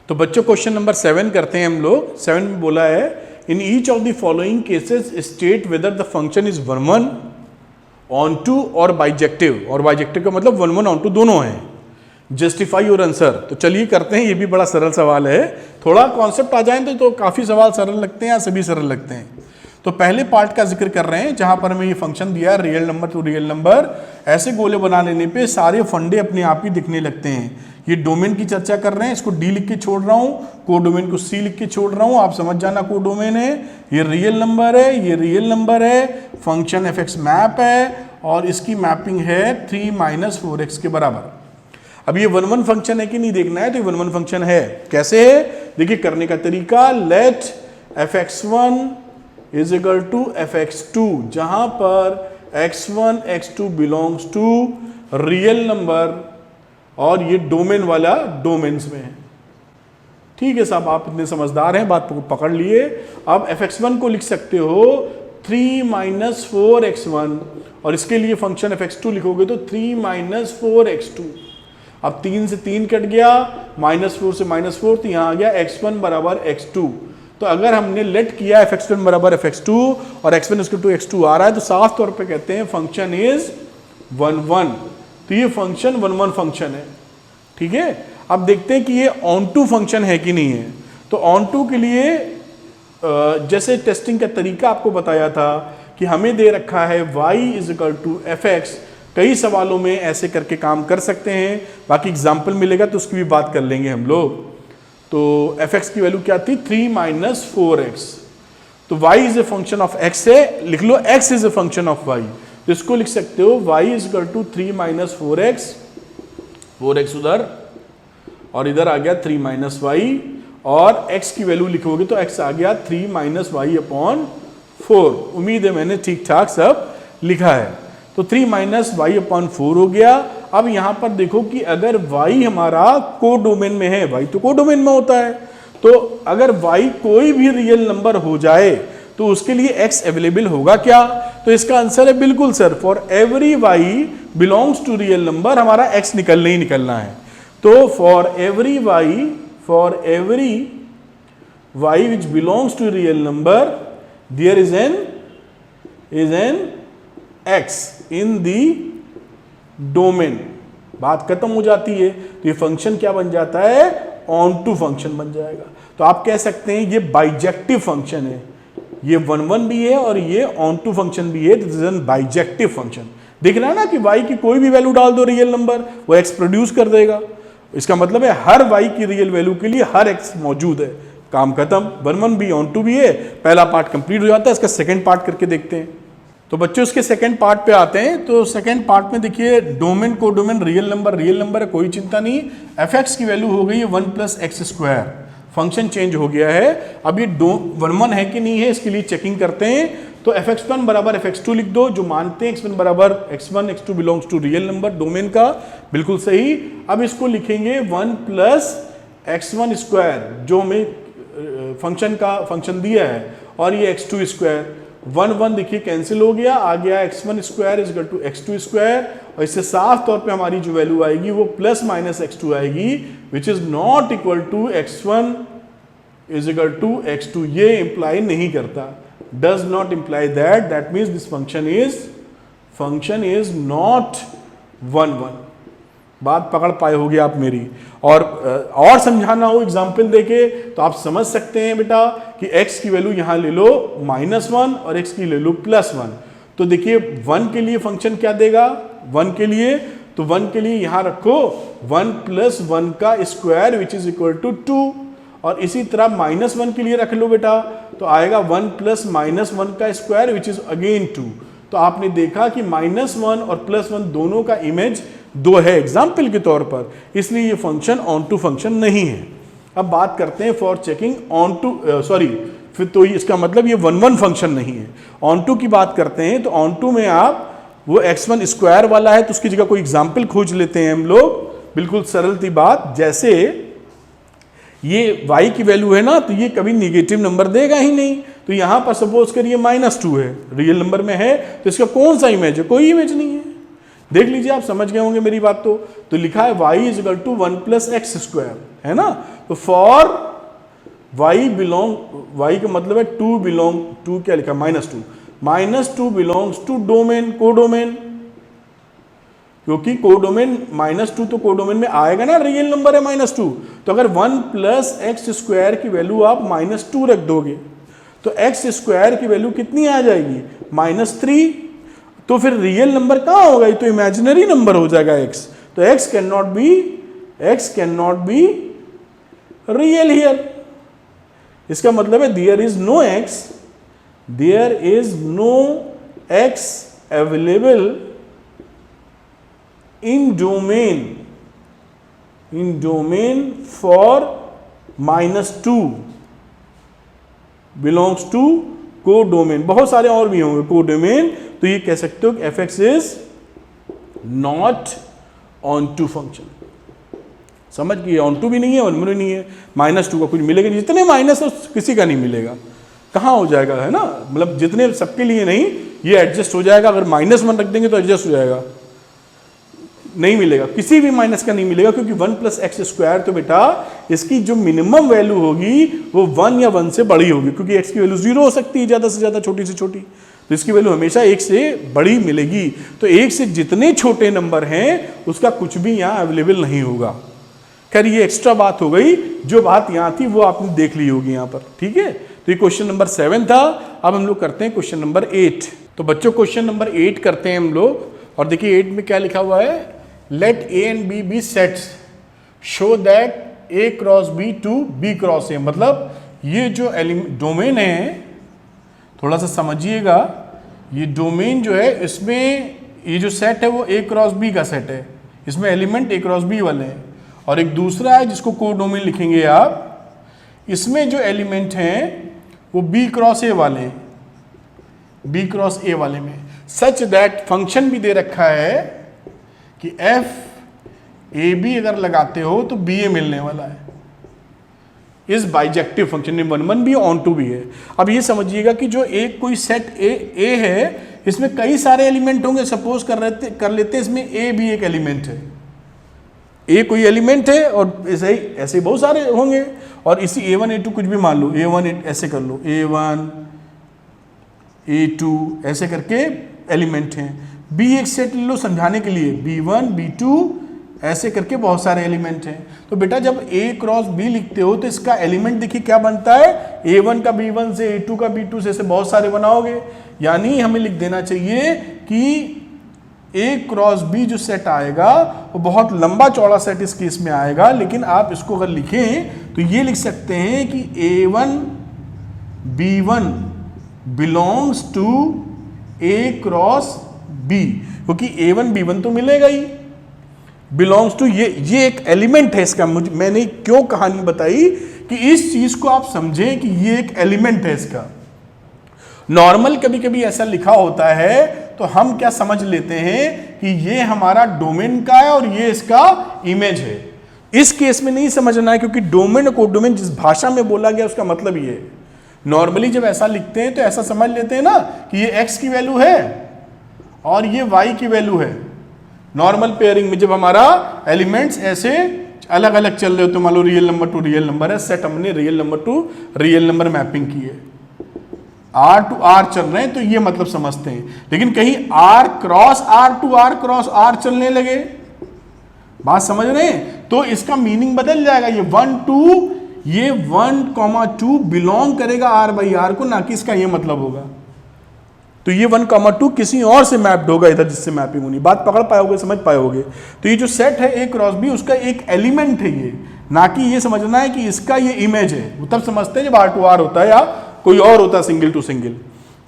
तो बच्चों क्वेश्चन नंबर 7 करते हैं हम लोग। 7 में बोला है in each of the following cases state whether the function is 1 1 onto और बाइजेक्टिव, और बाइजेक्टिव का मतलब 1 1 ऑन टू दोनों हैं। Justify your answer. तो चलिए करते हैं, ये भी बड़ा सरल सवाल है। थोड़ा कॉन्सेप्ट आ जाए तो काफी सवाल सरल लगते हैं या सभी सरल लगते हैं। तो पहले पार्ट का जिक्र कर रहे हैं जहां पर हमें ये फंक्शन दिया है real number to real number, ऐसे गोले बना लेने पे सारे फंडे अपने आप ही दिखने लगते हैं। ये डोमेन की चर्चा कर रहे हैं, इसको डी लिख के छोड़ रहा हूं, को डोमेन को सी लिख के छोड़ रहा हूं, आप समझ जाना को डोमेन है, ये रियल नंबर है, ये रियल नंबर है, फंक्शन एफ मैप है और इसकी मैपिंग है 3 - 4x के बराबर। अब ये 1 1 फंक्शन है कि नहीं देखना है, तो ये 1 1 फंक्शन है। कैसे है देखिए, करने का तरीका, late fx1 is equal to fx2, जहां पर x1 x2 belongs to real number और ये डोमेन वाला डोमेन्स में है। ठीक है साहब, आप इतने समझदार हैं, बात को पकड़ लिए। अब fx1 को लिख सकते हो 3 - 4x1 और इसके लिए फंक्शन fx2 लिखोगे तो 3 - 4x2। अब 3 से 3 कट गया, -4 से -4, तो यहां आ गया x1 बराबर x2। तो अगर हमने लेट किया fx1 बराबर fx2 और x1 = x2 आ रहा है, तो साफ तौर पे कहते हैं फंक्शन इज 1 1। तो ये फंक्शन 1 1 फंक्शन है। ठीक है, अब देखते हैं कि ये ऑन टू फंक्शन है कि नहीं है। तो ऑन टू के लिए जैसे टेस्टिंग का तरीका आपको बताया था कि हमें दे रखा है y = fx, कई सवालों में ऐसे करके काम कर सकते हैं, बाकी एग्जाम्पल मिलेगा तो उसकी भी बात कर लेंगे हम लोग। तो fx की वैल्यू क्या थी 3 - 4x, तो y is a function of x है, लिख लो x is a function of y, तो इसको लिख सकते हो y = 3 - 4x, 4x उधर और इधर आ गया 3 - y, और x की वैल्यू लिखोगे तो x आ गया 3 - y/4। उम्मीद है मैंने ठीक ठाक सब लिखा है। तो 3 - y/4 हो गया। अब यहां पर देखो कि अगर y हमारा को डोमेन में है, y तो को डोमेन में होता है, तो अगर y कोई भी रियल नंबर हो जाए तो उसके लिए x अवेलेबल होगा क्या? तो इसका आंसर है बिल्कुल sir, for every y belongs to real number हमारा x निकलना ही निकलना है। तो for every y which belongs to real number there is an x in the domain. बात खत्म हो जाती है। तो ये फंक्शन क्या बन जाता है, ऑन टू फंक्शन बन जाएगा। तो आप कह सकते हैं ये बाइजेक्टिव फंक्शन है, ये 1 1 भी है और ये ऑन टू फंक्शन भी है, this is an bijective function. देख रहा है ना कि y की कोई भी वैल्यू डाल दो रियल नंबर, वो x प्रोड्यूस कर देगा। इसका मतलब है हर y की रियल वैल्यू के लिए हर x मौजूद है। काम खत्म, 1 1 भी ऑन टू भी है। पहला पार्ट कंप्लीट हो जाता है, इसका सेकंड पार्ट करके देखते हैं। तो बच्चों इसके सेकंड पार्ट पे आते हैं। तो सेकंड पार्ट में देखिए डोमेन को डोमेन रियल नंबर है, कोई चिंता नहीं। fx की वैल्यू हो गई है 1 + x², फंक्शन चेंज हो गया है। अब ये 1 1 है कि नहीं है, इसके लिए चेकिंग करते हैं। तो fx1 बराबर fx2 लिख दो, जो मानते हैं x1 बराबर x1 x2 belongs to real number domain का, बिल्कुल सही। अब इसको लिखेंगे 1 + x1², जो हमें फंक्शन दिया है, और ये x2²। 1 1 देखिए कैंसिल हो गया, आ गया x1² = x2², और इससे साफ तौर पे हमारी जो वैल्यू आएगी वो ± x2 आएगी, which is not equal to x1 = x2। ये इंप्लाई नहीं करता, does not imply that means this function is not 1 1। बात पकड़ पाए होगी आप मेरी। और समझाना हो एग्जाम्पल देके तो आप समझ सकते हैं बेटा कि x की वैल्यू यहां ले लो -1 और x की ले लो +1। तो देखिए 1 के लिए फंक्शन क्या देगा, 1 के लिए, तो 1 के लिए यहां रखो 1 + 1 का square which is equal to 2, और इसी तरह -1 के लिए रख लो बेटा, तो आएगा 1 + -1 का स्क्वायर विच इज अगेन 2। तो आपने देखा कि -1 और +1 दोनों का इमेज 2 है एग्जाम्पल के तौर पर, इसलिए ये फंक्शन ऑन टू फंक्शन नहीं है। अब बात करते हैं फॉर चेकिंग ऑन टू, फिर तो इसका मतलब ये 1 1 फंक्शन नहीं है। ऑन टू की बात करते हैं, तो ऑन टू में आप वो x1² वाला है, तो उसकी जगह कोई एग्जाम्पल खोज लेते हैं हम लोग। बिल्कुल सरल सी बात, जैसे ये y की वैल्यू है ना, तो ये कभी निगेटिव नंबर देगा ही नहीं। तो यहां पर सपोज करिए -2 है, रियल नंबर में है, तो इसका कौन सा इमेज है? कोई इमेज नहीं है। देख लीजिए, आप समझ गए होंगे मेरी बात। तो लिखा है y = 1 + x², है ना। तो फॉर y का मतलब है 2 बिलोंग टू, क्या लिखा? -2 बिलोंग्स टू डोमेन, कोडोमेन, क्योंकि कोडोमेन -2 तो कोडोमेन में आएगा ना, रियल नंबर है -2। तो अगर 1 + x² की वैल्यू आप -2 रख दोगे तो x² की वैल्यू कितनी आ जाएगी? -3। तो फिर रियल नंबर कहाँ होगा? ये तो इमेजिनरी नंबर हो जाएगा x। तो x can not be real here. इसका मतलब है there is no x available in domain for -2 belongs to codomain. बहुत सारे और भी होंगे कोडोमेन। तो ये कह सकते हो कि fx is not on to function. समझ गए? ऑन टू भी नहीं है, ऑन भी नहीं है। -2 का कुछ मिलेगा नहीं, जितने माइनस है किसी का नहीं मिलेगा। कहाँ हो जाएगा, है ना, मतलब जितने सबके लिए नहीं, ये एडजस्ट हो जाएगा। अगर -1 रख देंगे तो एडजस्ट हो जाएगा, नहीं मिलेगा, किसी भी माइनस का नहीं मिलेगा, क्योंकि 1 + x² तो बेटा इसकी जो मिनिमम वैल्यू होगी वो 1 या 1 से बड़ी होगी, क्योंकि x की वैल्यू 0 हो सकती है, ज़्यादा से ज़्यादा, छोटी से छोटी। तो इसकी वैल्यू हमेशा 1 से बड़ी मिलेगी। तो 1 से जितने छोटे नंबर हैं उसका कुछ भी यहाँ अवेलेबल नहीं होगा। खैर ये एक्स्ट्रा बात हो गई, जो बात यहाँ थी वो आपने देख ली होगी यहाँ पर, ठीक है। तो ये क्वेश्चन नंबर 7 था। अब हम लोग करते हैं क्वेश्चन नंबर 8। तो बच्चों क्वेश्चन नंबर 8 करते हैं हम लोग। और देखिए 8 में क्या लिखा हुआ है? Let A and B be sets show that A × B to B × A। मतलब ये जो डोमेन है, थोड़ा सा समझिएगा, ये डोमेन जो है इसमें ये जो सेट है वो A × B का सेट है, इसमें एलिमेंट A × B वाले हैं। और एक दूसरा है जिसको कोडोमेन लिखेंगे आप, इसमें जो एलिमेंट हैं वो B × A वाले हैं, B × A वाले में। सच दैट फंक्शन भी दे रखा है कि f(ab) अगर लगाते हो तो ba मिलने वाला है। इस बाइजेक्टिव फंक्शन में 1 भी ऑन टू भी है। अब ये समझिएगा कि जो एक कोई सेट a है, इसमें कई सारे एलिमेंट होंगे। सपोज कर लेते हैं इसमें a भी एक एलिमेंट है, a कोई एलिमेंट है, और ऐसे बहुत सारे होंगे। और इसी a1 a2 कुछ भी मान लो, a1 ऐसे कर लो, a1 a2 ऐसे करके एलिमेंट हैं। B एक सेट ले लो समझाने के लिए, B1 B2 ऐसे करके बहुत सारे एलिमेंट हैं। तो बेटा जब A × B लिखते हो तो इसका एलिमेंट देखिए क्या बनता है, A1 का B1 से, A2 का B2 से, ऐसे बहुत सारे बनाओगे। यानी हमें लिख देना चाहिए कि A × B जो सेट आएगा वो बहुत लंबा चौड़ा सेट इस केस में आएगा। लेकिन आप इसको अगर लिखें तो ये लिख सकते हैं कि A1 B1 belongs to A × B, क्योंकि A1 B1 तो मिलेगा ही, बिलोंग्स टू ये एक एलिमेंट है इसका। मैंने क्यों कहानी बताई कि इस चीज को आप समझें कि ये एक एलिमेंट है इसका। नॉर्मल कभी कभी ऐसा लिखा होता है तो हम क्या समझ लेते हैं कि ये हमारा डोमेन का है और ये इसका इमेज है। इस केस में नहीं समझना है, क्योंकि डोमेन और कोडोमेन जिस भाषा में बोला गया उसका मतलब ये है। नॉर्मली जब ऐसा लिखते हैं तो ऐसा समझ लेते हैं ना कि ये x की वैल्यू है और ये y की वैल्यू है। नॉर्मल पेयरिंग में जब हमारा एलिमेंट्स ऐसे अलग अलग चल रहे होते, मान लो real number to real number है, सेट हमने real number to real number mapping की है, R टू R चल रहे हैं, तो ये मतलब समझते हैं। लेकिन कहीं R cross R to R cross R चलने लगे, बात समझ रहे हैं, तो इसका मीनिंग बदल जाएगा। ये 1,2 बिलोंग करेगा R/R को, ना कि इसका ये मतलब होगा। तो ये 1,2 किसी और से मैप्ड होगा इधर जिससे मैपिंग होनी। बात पकड़ पाओगे, समझ पाओगे। तो ये जो सेट है A क्रॉस B, उसका एक एलिमेंट है ये, ना कि ये समझना है कि इसका ये इमेज है। वो तब समझते हैं जब R टू R होता है या कोई और होता है सिंगल टू सिंगल,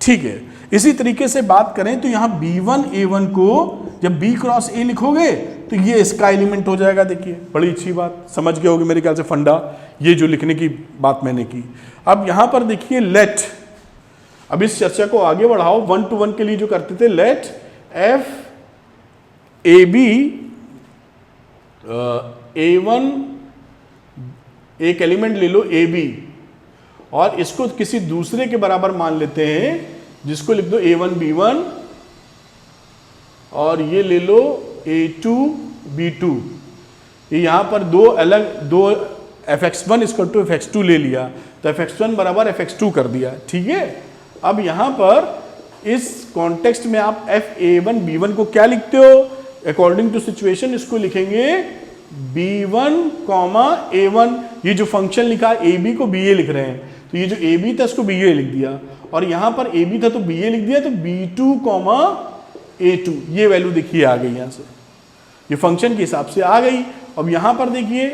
ठीक है। इसी तरीके से बात करें तो यहाँ B1 A1 को जब B क्रॉस A लिखोगे तो ये इसका एलिमेंट हो जाएगा। देखिए बड़ी अच्छी बात, समझ गए होगे मेरे ख्याल से फंडा, ये जो लिखने की बात मैंने की। अब यहाँ पर देखिए लेट, अब इस चर्चा को आगे बढ़ाओ, 1 to 1 के लिए जो करते थे, लेट F AB A1 एक एलिमेंट ले लो ए बी और इसको किसी दूसरे के बराबर मान लेते हैं, जिसको लिख दो A1 B1 और ये ले लो A2 B2। ये यहां पर दो fx1 इक्वल टू fx2 ले लिया, तो fx1 बराबर fx2 कर दिया। ठीक है, अब यहां पर इस कॉन्टेक्स्ट में आप fa1 b1 को क्या लिखते हो? अकॉर्डिंग टू सिचुएशन इसको लिखेंगे b1, a1। ये जो फंक्शन लिखा ab को ba लिख रहे हैं, तो ये जो ab था इसको ba लिख दिया, और यहां पर ab था तो ba लिख दिया, तो b2, a2 ये वैल्यू देखिए आ गई, यहां से ये फंक्शन के हिसाब से आ गई। अब यहां पर देखिए,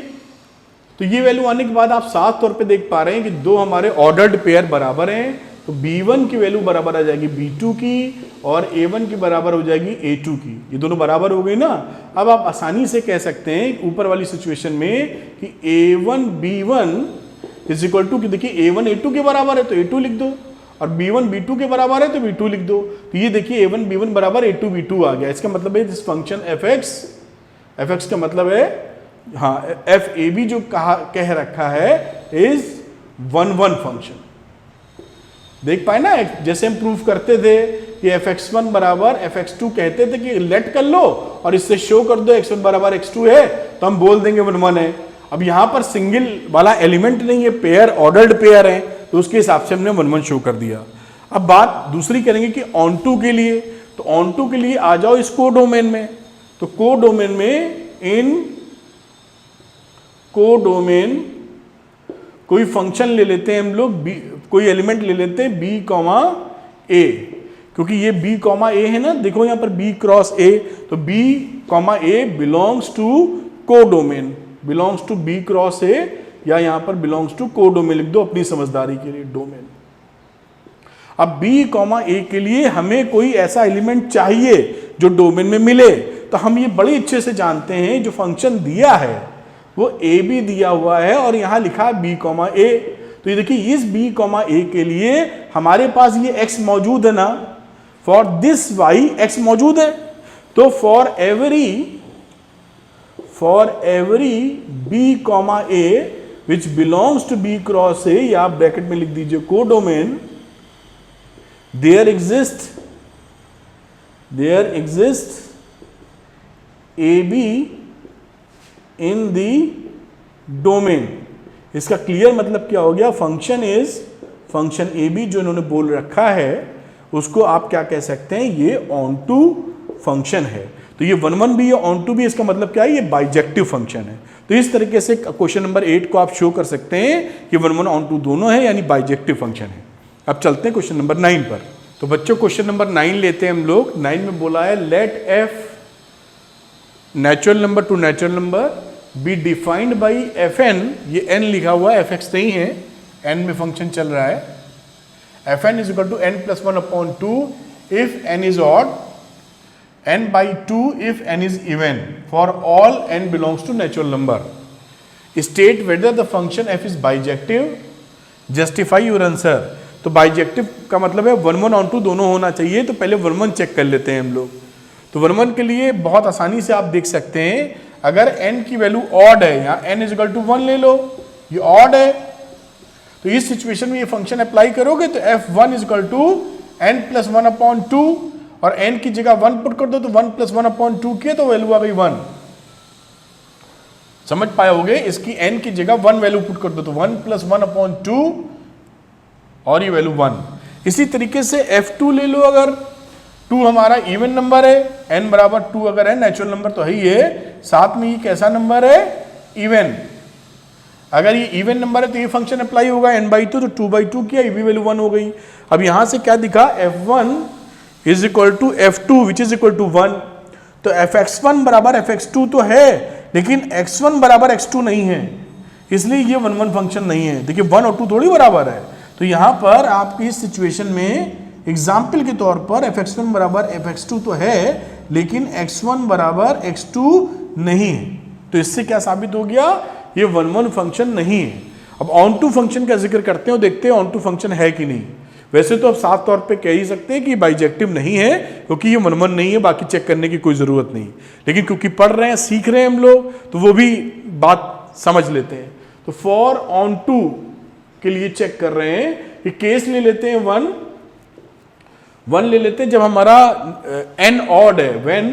तो ये वैल्यू आने के बाद आप साफ तौर पे देख पा रहे हैं कि दो हमारे ऑर्डर्ड पेयर बराबर हैं, तो b1 की वैल्यू बराबर आ जाएगी b2 की और a1 की बराबर हो जाएगी a2 की। ये दोनों बराबर हो गई ना। अब आप आसानी से कह सकते हैं ऊपर वाली सिचुएशन में कि a1 b1 is equal to, कि देखिए a1 a2 के बराबर है तो a2 लिख दो, और b1 b2 के बराबर है तो b2 लिख दो। तो ये देखिए a1 b1 बराबर a2 b2 आ गया। इसका मतलब है दिस फंक्शन fx का मतलब है, हाँ, fab जो कह रखा है इज 1 फंक्शन। देख पाए ना, जैसे हम प्रूफ करते थे कि fx1 बराबर fx2 कहते थे कि लेट कर लो और इससे शो कर दो x1 बराबर x2 है, तो हम बोल देंगे 1 है। अब यहां पर सिंगल वाला एलिमेंट नहीं है, पेयर, ऑर्डर्ड पेयर है, तो उसके हिसाब से हमने 1 शो कर दिया। अब बात दूसरी करेंगे कि ऑन टू के लिए, तो ऑन टू के लिए आ जाओ इस कोडोमेन में। तो कोडोमेन में, इन कोडोमेन कोई फंक्शन ले लेते हैं हम लोग, कोई एलिमेंट ले लेते हैं b, a, क्योंकि ये b, a है ना, देखो यहां पर b क्रॉस a, तो b, a belongs to codomain, belongs to b cross a, या यहां पर बिलोंग्स टू कोडोमेन लिख दो अपनी समझदारी के लिए, डोमेन। अब b, a के लिए हमें कोई ऐसा एलिमेंट चाहिए जो डोमेन में मिले, तो हम ये बड़े अच्छे से जानते हैं जो फंक्शन दिया है वो a b दिया हुआ है और यहां लिखा है b, a। तो ये देखिए इस b, a के लिए हमारे पास ये x मौजूद है ना, फॉर दिस y x मौजूद है, तो for every b, a which belongs to b cross a, या आप ब्रैकेट में लिख दीजिए codomain, there exist ab in the domain. इसका क्लियर मतलब क्या हो गया? फंक्शन ab जो इन्होंने बोल रखा है उसको आप क्या कह सकते हैं? ये ऑन टू फंक्शन है। तो ये 1 भी है, ऑन टू भी, इसका मतलब क्या है? ये बाइजेक्टिव फंक्शन है। तो इस तरीके से क्वेश्चन नंबर 8 को आप शो कर सकते हैं कि 1 ऑन टू दोनों है, यानी बाइजेक्टिव फंक्शन है। अब चलते हैं क्वेश्चन नंबर 9 पर। तो बच्चों क्वेश्चन नंबर 9 लेते हैं हम लोग। 9 में बोला है let f natural number to natural number be defined by fn, ये n लिखा हुआ है, fx नहीं है, n में फंक्शन चल रहा है। fn is equal to n plus 1/2 if n is odd, n by 2 if n is even, for all n belongs to natural number. State whether the function f is bijective, justify your answer। तो बाइजेक्टिव का मतलब है 1 ऑन टू दोनों होना चाहिए, तो पहले 1 चेक कर लेते हैं हम लोग। तो 1 के लिए बहुत आसानी से आप देख सकते हैं, अगर n की वैल्यू ऑड है, यहाँ n इज इक्वल टू 1 ले लो, ये ऑड है, तो इस सिचुएशन में ये फंक्शन अप्लाई करोगे तो f1 is equal to n plus 1/2, और n की जगह 1 पुट कर दो तो 1 प्लस 1/2 की, तो वैल्यू आ गई 1। समझ पाए होगे? इसकी n की जगह 1 वैल्यू पुट कर दो तो 1 प्लस 1/2 और ये वैल्यू 1। इसी तरीके से f2 ले लो, अगर 2 हमारा इवन नंबर है, n बराबर 2 अगर है, नेचुरल नंबर तो है ही है, साथ में ये कैसा नंबर है? इवन। अगर ये इवन नंबर है तो ये फंक्शन अप्लाई होगा n/2, तो 2/2 किया, ये भी वैल्यू 1 हो गई। अब यहां से क्या दिखा? f1 is equal to f2 which is equal to 1, तो fx1 बराबर fx2 तो है, लेकिन x1 बराबर x2 नहीं है, इसलिए ये 1 फंक्शन नहीं है। देखिए 1 और 2 थोड़ी बराबर है, तो यहां पर आपकी इस सिचुएशन में एग्जाम्पल के तौर पर fx1 बराबर fx2 तो है, लेकिन x1 बराबर x2 नहीं है, तो इससे क्या साबित हो गया? ये 1 फंक्शन नहीं है। अब ऑन टू फंक्शन का जिक्र करते हैं और देखते हैं ऑन टू फंक्शन है कि नहीं। वैसे तो अब साफ तौर पे कह ही सकते हैं कि बाइजेक्टिव नहीं है, क्योंकि ये 1 नहीं है, बाकी चेक करने की कोई जरूरत नहीं, लेकिन क्योंकि पढ़ रहे हैं, सीख रहे हैं हम लोग, तो वो भी बात समझ लेते हैं। तो फॉर ऑन टू के लिए चेक कर रहे हैं कि केस ले लेते हैं वन ले लेते हैं जब हमारा n ऑड है, when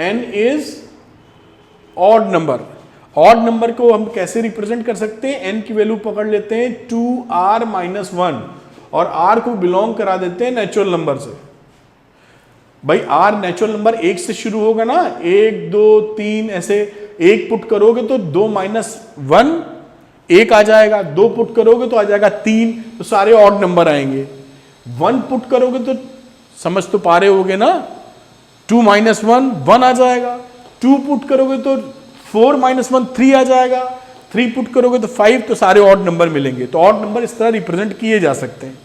n is odd number. Odd number को हम कैसे रिप्रेजेंट कर सकते हैं, n की वैल्यू पकड़ लेते हैं 2r माइनस 1 और r को बिलोंग करा देते हैं नेचुरल नंबर से। भाई r नेचुरल नंबर 1 से शुरू होगा ना, 1 2 3 ऐसे, 1 पुट करोगे तो 2 माइनस 1 1 आ जाएगा, 2 पुट करोगे तो आ जाएगा 3, तो सारे ऑड नंबर आएंगे। 1 पुट करोगे तो समझ तो पा रहे होगे ना, 2 माइनस 1 1 आ जाएगा, 2 पुट करोगे तो 4 माइनस 1 3 आ जाएगा, 3 पुट करोगे तो 5, तो सारे ऑड नंबर मिलेंगे। तो ऑड नंबर इस तरह रिप्रेजेंट किए जा सकते हैं।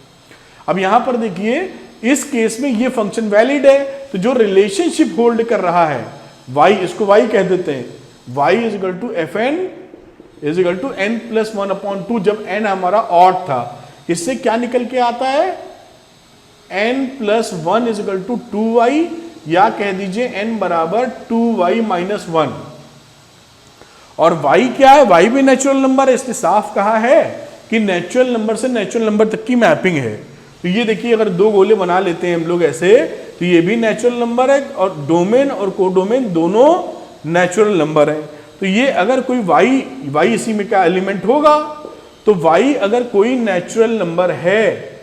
अब यहां पर देखिए इस केस में ये फंक्शन वैलिड है, तो जो रिलेशनशिप होल्ड कर रहा है y, इसको y कह देते हैं, y is equal to F N is equal to n plus 1/2। जब n हमारा ऑड था, इससे क्या निकल के आता है, n plus 1 is equal to 2y, या कह दीजिए n बराबर 2y माइनस 1। और y क्या है, y भी नेचुरल नंबर है, इसने साफ कहा है कि नेचुरल नंबर से नेचुरल नंबर तक की मैपिंग है। तो ये देखिए अगर दो गोले बना लेते हैं हम लोग ऐसे, तो ये भी नेचुरल नंबर है और डोमेन और कोडोमेन दोनों नेचुरल नंबर है। तो ये अगर कोई y इसी में का एलिमेंट होगा, तो y अगर कोई नेचुरल नंबर है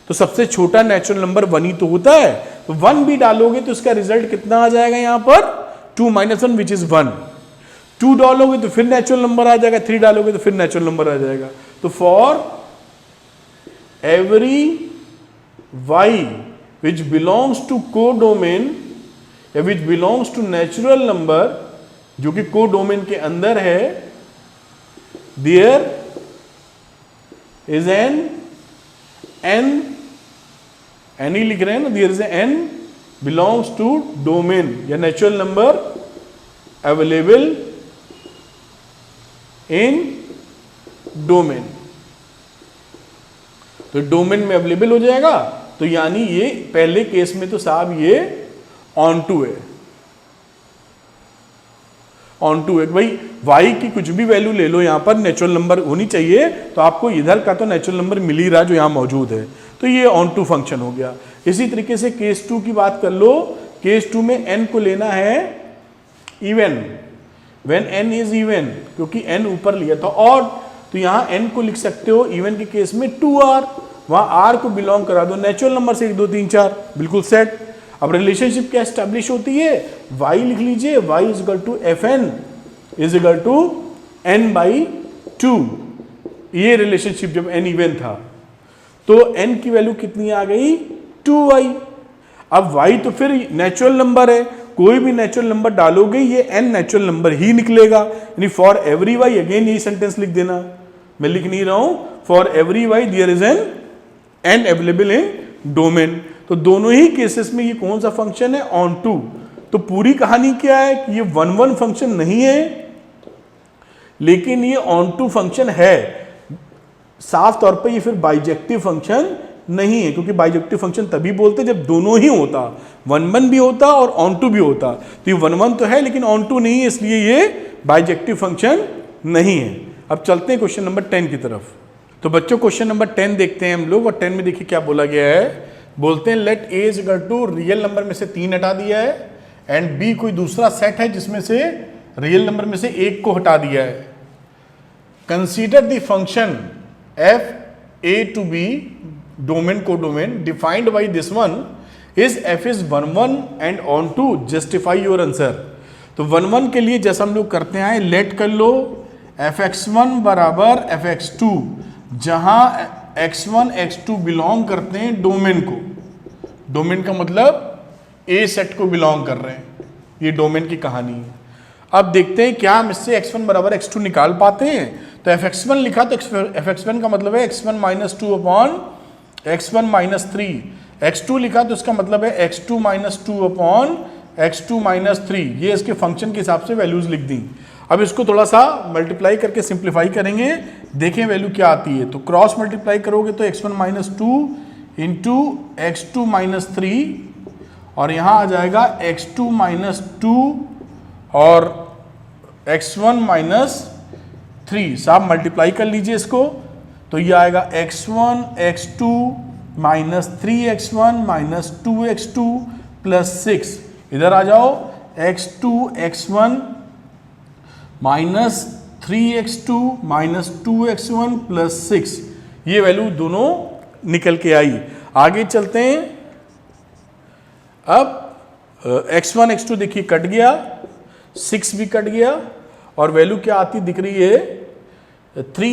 तो सबसे छोटा नेचुरल नंबर 1 ही तो होता है। तो 1 भी डालोगे तो इसका रिजल्ट कितना आ जाएगा, यहां पर 2 माइनस 1 विच इज 1। 2 डालोगे तो फिर नेचुरल नंबर आ जाएगा, 3 डालोगे तो फिर नेचुरल नंबर आ जाएगा। तो for every y which belongs to codomain या which belongs to natural number, जो कि कोडोमेन के अंदर है, there is an n ही लिख रहे हैं ना, there is an n belongs to domain या natural number available in domain। तो डोमेन में अवेलेबल हो जाएगा, तो यानी ये पहले केस में तो साहब ये ऑन टू है, ऑन टू है। भाई y की कुछ भी वैल्यू ले लो, यहां पर नेचुरल नंबर होनी चाहिए, तो आपको इधर का तो नेचुरल नंबर मिल ही रहा जो यहां मौजूद है, तो ये ऑन टू फंक्शन हो गया। इसी तरीके से केस 2 की बात कर लो। केस 2 में n को लेना है even, when n is even, क्योंकि n ऊपर लिया था ऑड, तो यहां n को लिख सकते हो इवन के केस में 2r, वहां r को बिलोंग करा दो नेचुरल नंबर से 1 2 3 4, बिल्कुल सेट। अब रिलेशनशिप क्या एस्टेब्लिश होती है, y लिख लीजिए, y is equal to F N is equal to n by 2। ये रिलेशनशिप जब n इवन था, तो n की वैल्यू कितनी आ गई, 2y। अब y तो फिर नेचुरल नंबर है, कोई भी नेचुरल नंबर डालोगे ये n नेचुरल नंबर ही निकलेगा, यानी फॉर एवरी y, अगेन यही सेंटेंस लिख देना, मैं लिख नहीं रहा हूं, for every y there is an n available in domain. तो दोनों ही केसेस में ये कौन सा फंक्शन है, ऑन टू। तो पूरी कहानी क्या है कि ये 1 1 फंक्शन नहीं है, लेकिन ये ऑन टू फंक्शन है। साफ तौर पे ये फिर बाइजेक्टिव फंक्शन नहीं है, क्योंकि बाइजेक्टिव फंक्शन तभी बोलते जब दोनों ही होता, 1 1 भी होता और ऑन टू भी होता। तो ये 1 1 तो है लेकिन ऑन टू नहीं है, इसलिए ये बाइजेक्टिव फंक्शन नहीं है। अब चलते हैं क्वेश्चन नंबर 10 की तरफ। तो बच्चों क्वेश्चन नंबर 10 देखते हैं हम लोग, और 10 में देखिए क्या बोला गया है। बोलते हैं let a is equal to, real number में से 3 हटा दिया है, एंड बी कोई दूसरा सेट है जिसमें से रियल नंबर में से 1 को हटा दिया है। Consider the function f A to B domain को domain defined by this one is f is 1 1 and onto, justify your answer. तो 1 1 के लिए जैसा हम लोग करते हैं, लेट कर लो fx1 बराबर fx2, जहां x1 x2 बिलोंग करते हैं डोमेन को। डोमेन का मतलब ए सेट को बिलोंग कर रहे हैं, ये डोमेन की कहानी है। अब देखते हैं क्या हम इससे x1 बराबर x2 निकाल पाते हैं। तो fx1 लिखा तो fx1 का मतलब है x1 minus 2 upon x1 minus 3। x2 लिखा तो इसका मतलब है x2 minus 2 upon x2 minus 3। ये इसके फंक्शन के हिसाब से वैल्यूज लिख दी। अब इसको थोड़ा सा मल्टीप्लाई करके सिंप्लीफाई करेंगे, देखें वैल्यू क्या आती है। तो क्रॉस मल्टीप्लाई करोगे तो x1 minus 2 into x2 minus 3, और यहाँ आ जाएगा x2 माइनस 2 और x1 माइनस 3, साहब मल्टीप्लाई कर लीजिए इसको, तो ये आएगा x1 x2 minus 3x1 minus 2x2 plus 6। इधर आ जाओ, x2 x1 minus 3x2 minus 2x1 plus 6, ये वैल्यू दोनों निकल के आई। आगे चलते हैं, अब x1 x2 देखिए कट गया, 6 भी कट गया, और वैल्यू क्या आती दिख रही है 3,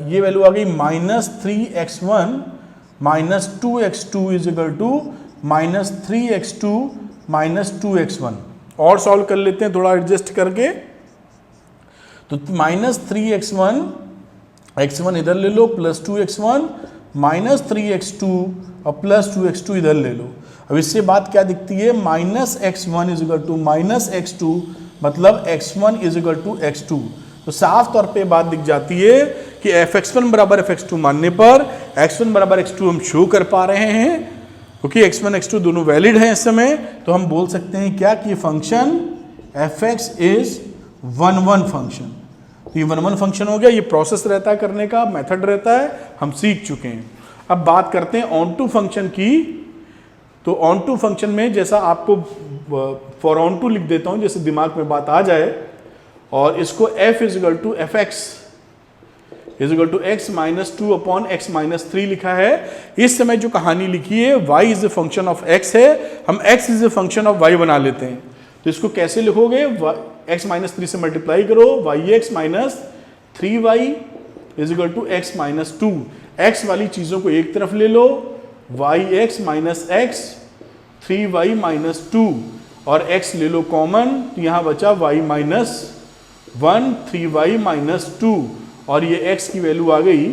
ये वैल्यू आ गई minus 3x1 minus 2x2 is equal to minus 3x2 minus 2x1। और सॉल्व कर लेते हैं थोड़ा एडजस्ट करके, तो माइनस 3x1, x1 इधर ले लो, प्लस 2x1 माइनस 3x2 और प्लस 2x2 इधर ले लो। अब इससे बात क्या दिखती है, minus x1 is equal to minus x2, मतलब x1 is equal to x2। तो साफ तौर पे बात दिख जाती है कि fx1 बराबर fx2 मानने पर x1 बराबर x2 हम शो कर पा रहे हैं, क्योंकि x1 x2 दोनों वैलिड हैं इस समय। तो हम बोल सकते हैं क्या कि फंक्शन fx इज 1-1 फंक्शन। तो ये 1-1 फंक्शन हो गया, ये प्रोसेस रहता है करने का, मेथड रहता है, हम सीख चुके हैं। अब बात करते हैं ऑन टू फंक्शन की। तो ऑन टू फंक्शन में जैसा आपको फॉर ऑन टू लिख देता हूं, जैसे दिमाग में बात आ जाए, और इसको f is equal to f x is equal to x minus 2 upon x minus 3 लिखा है। इस समय जो कहानी लिखी है y is a function of x है, हम x is a function of y बना लेते हैं। तो इसको कैसे लिखोगे, x माइनस 3 से मल्टीप्लाई करो, yx minus 3y is equal to x minus 2। x वाली चीजों को एक तरफ ले लो, yx minus x 3y minus 2, और x ले लो कॉमन, तो यहां बचा y माइनस 1 3y माइनस 2, और ये x की वैल्यू आ गई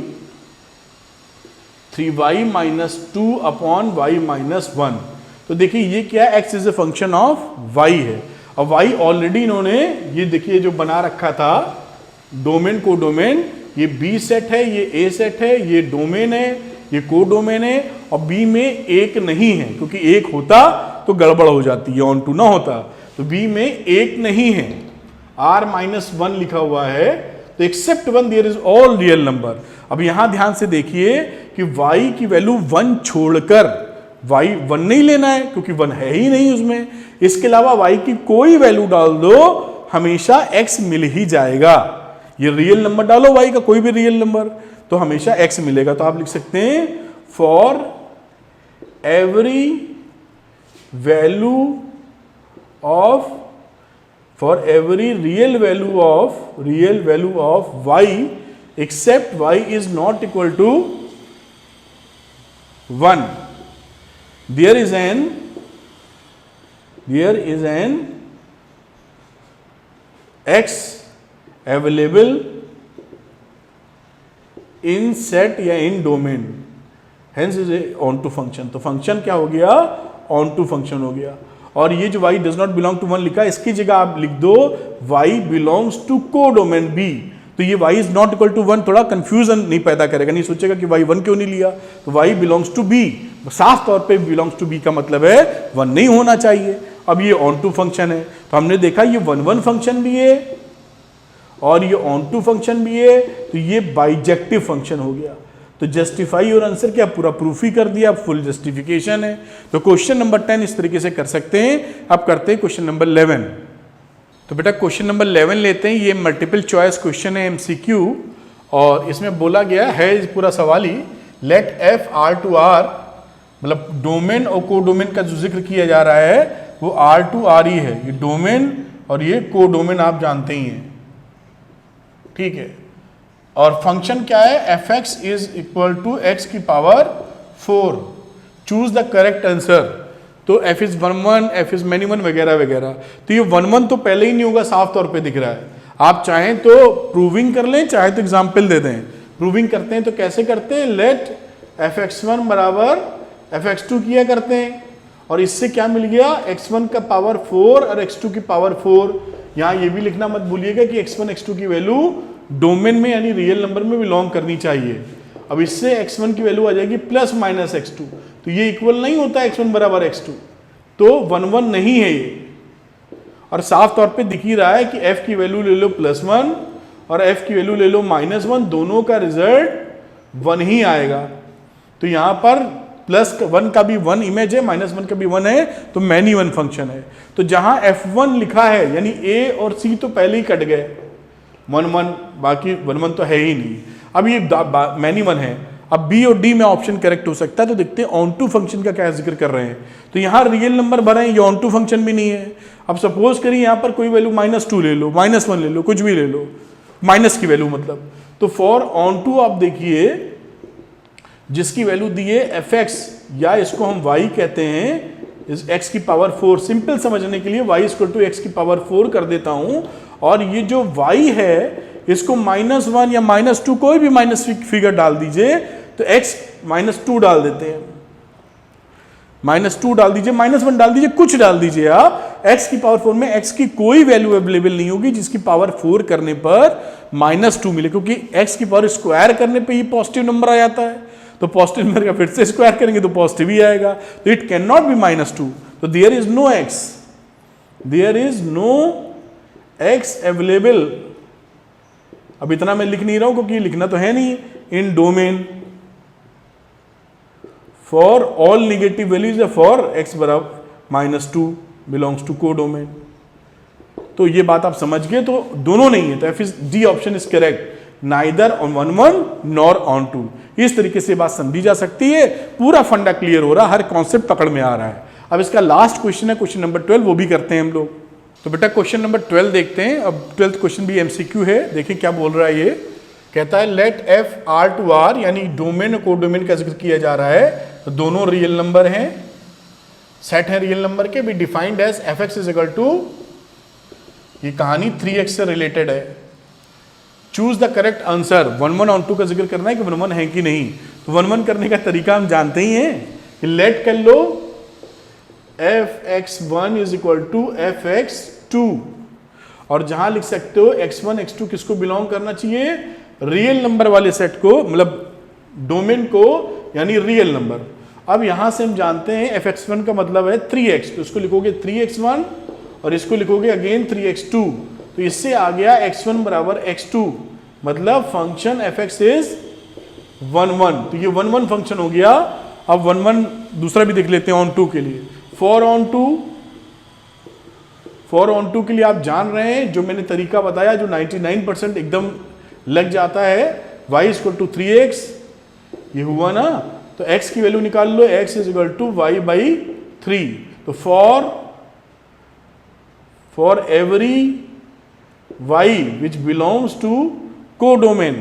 3y minus 2 upon y minus 1। तो देखिए ये क्या, x is a function of y है। और y ऑलरेडी इन्होंने ये देखिए जो बना रखा था डोमेन को डोमेन, ये B सेट है, ये A सेट है, ये डोमेन है, ये को डोमेन है, और B में एक नहीं है, क्योंकि एक होता तो गड़बड़ हो जाती है, ऑन टू ना होता। तो B में एक नहीं है, R माइनस 1 लिखा हुआ है, तो except 1 there is all real number. अब यहां ध्यान से देखिए कि y की वैल्यू 1 छोड़कर, y 1 नहीं लेना है क्योंकि 1 है ही नहीं उसमें, इसके अलावा y की कोई वैल्यू डाल दो, हमेशा x मिल ही जाएगा। ये रियल नंबर डालो, y का कोई भी रियल नंबर, तो हमेशा x मिलेगा। तो आप लिख सकते हैं for every value of, for every real value of y except y is not equal to 1, there is an x available in set या in domain, hence is a on to function। तो फंक्शन क्या हो गया, on to function हो गया। और ये जो y does not belong to 1 लिखा है, इसकी जगह आप लिख दो y belongs to codomain B। तो ये y is not equal to 1 थोड़ा कंफ्यूजन नहीं पैदा करेगा, नहीं सोचेगा कि y 1 क्यों नहीं लिया। तो y belongs to B, साफ तौर पे belongs to B का मतलब है 1 नहीं होना चाहिए। अब ये ऑन टू फंक्शन है, तो हमने देखा ये 1-1 फंक्शन भी है और ये ऑन टू फंक्शन भी है, तो ये बाइजेक्टिव फंक्शन हो गया। तो जस्टिफाई और आंसर क्या पूरा प्रूफ ही कर दिया, फुल जस्टिफिकेशन है। तो क्वेश्चन नंबर 10 इस तरीके से कर सकते हैं। अब करते हैं क्वेश्चन नंबर 11। तो बेटा क्वेश्चन नंबर 11 लेते हैं। ये मल्टीपल चॉइस क्वेश्चन है, MCQ, और इसमें बोला गया है पूरा सवाल ही, लेट F R2R, मतलब डोमेन और को डोमेन का जो जिक्र किया जा रहा है वो R2R ही है। ये डोमेन और ये को डोमेन आप जानते ही हैं, ठीक है। और फंक्शन क्या है, fx is equal to x की power 4। Choose the correct answer. तो f is 1-1, f is many 1 वगैरह वगैरह। तो ये 1-1 तो पहले ही नहीं होगा, साफ तौर पे दिख रहा है। आप चाहें तो प्रूविंग कर लें, चाहे तो एग्जाम्पल दे दें। प्रूविंग करते हैं तो कैसे करते हैं, लेट fx1 बराबर fx2 किया करते हैं, और इससे क्या मिल गया, x1 का पावर 4 और x2 की पावर 4। यहाँ ये भी लिखना मत भूलिएगा कि x1 x2 की वैल्यू डोमेन में यानी रियल नंबर में बिलोंग करनी चाहिए। अब इससे x1 की वैल्यू आ जाएगी प्लस माइनस x2, तो ये इक्वल नहीं होता x1 बराबर x2, तो 1-1 नहीं है ये। और साफ तौर पे दिख ही रहा है कि f की वैल्यू ले लो +1 और f की वैल्यू ले लो -1, दोनों का रिजल्ट 1 ही आएगा। तो यहां पर +1 का भी 1 इमेज है, -1 का भी 1 है, तो मैनी वन फंक्शन है। तो जहां f1 लिखा है यानी a और c तो पहले ही कट गए, 1 1, बाकी 1 1 तो है ही नहीं। अब ये मैनी वन है, अब b और d में ऑप्शन करेक्ट हो सकता है। तो देखते हैं ऑन टू फंक्शन का क्या जिक्र कर रहे हैं। तो यहां रियल नंबर भरा है, ये ऑन टू फंक्शन भी नहीं है। अब सपोज करिए यहां पर कोई वैल्यू -2 ले लो, -1 ले लो, कुछ भी ले लो, माइनस की वैल्यू मतलब। तो फॉर ऑन टू आप देखिए जिसकी वैल्यू दी है fx, या इसको हम y कहते हैं, इस x की पावर 4, सिंपल समझने के लिए y = x की पावर 4 कर देता हूं। और ये जो y है इसको -1 या -2 कोई भी माइनस फिगर डाल दीजिए, तो x -2 डाल देते हैं, -2 डाल दीजिए, -1 डाल दीजिए, कुछ डाल दीजिए आप। x की पावर 4 में x की कोई वैल्यू अवेलेबल नहीं होगी जिसकी पावर 4 करने पर -2 मिले, क्योंकि x की पावर स्क्वायर करने पे ही पॉजिटिव नंबर आ जाता है। तो पॉजिटिव नंबर का फिर से स्क्वायर करेंगे तो पॉजिटिव ही आएगा। तो इट कैन नॉट बी -2, तो there is no x, there is no x available. अब इतना मैं लिख नहीं रहा हूं क्योंकि लिखना तो है नहीं। In domain for all negative values for x बराबर -2 बिलोंग्स टू कोडोमेन। तो ये बात आप समझ गए, तो दोनों नहीं है, तो F is D option is correct, neither on 1 1 nor on 2। इस तरीके से बात समझी जा सकती है, पूरा फंडा क्लियर हो रहा है, हर कॉन्सेप्ट पकड़ में आ रहा है। अब इसका लास्ट क्वेश्चन है क्वेश्चन नंबर 12, वो भी करते हैं हम लोग। तो बेटा क्वेश्चन नंबर 12 देखते हैं। अब 12th क्वेश्चन भी MCQ है, देखिए क्या बोल रहा है। ये कहता है लेट f R यानी डोमेन और कोडोमेन का जिक्र किया जा रहा है। तो दोनों रियल नंबर हैं, सेट है रियल नंबर के, भी defined as fx is equal to, ये कहानी 3x से रिलेटेड है। Choose the correct answer, 1 1 on 2 का जिक्र करना है कि 1 1 है कि नहीं। तो 1 1 करने का तरीका हम जानते ही हैं कि लेट कर लो fx1 is equal to fx2, और जहां लिख सकते हो x1 x2 किसको बिलोंग करना चाहिए, रियल नंबर वाले सेट को, मतलब डोमेन को, यानी रियल नंबर। अब यहां से हम जानते हैं fx1 का मतलब है 3x, तो इसको लिखोगे 3x1 और इसको लिखोगे अगेन 3x2। तो इससे आ गया x1 बराबर x2, मतलब फंक्शन fx इज 1 1। तो ये 1 1 फंक्शन हो गया। अब 1 1 दूसरा भी देख लेते हैं ऑन 2 के लिए। फॉर ऑन 2 के लिए आप जान रहे हैं जो मैंने तरीका बताया, जो 99% एकदम लग जाता है, y = 3x, ये हुआ ना। तो x की वैल्यू निकाल लो, x is equal to y/3। तो for every y which belongs to codomain,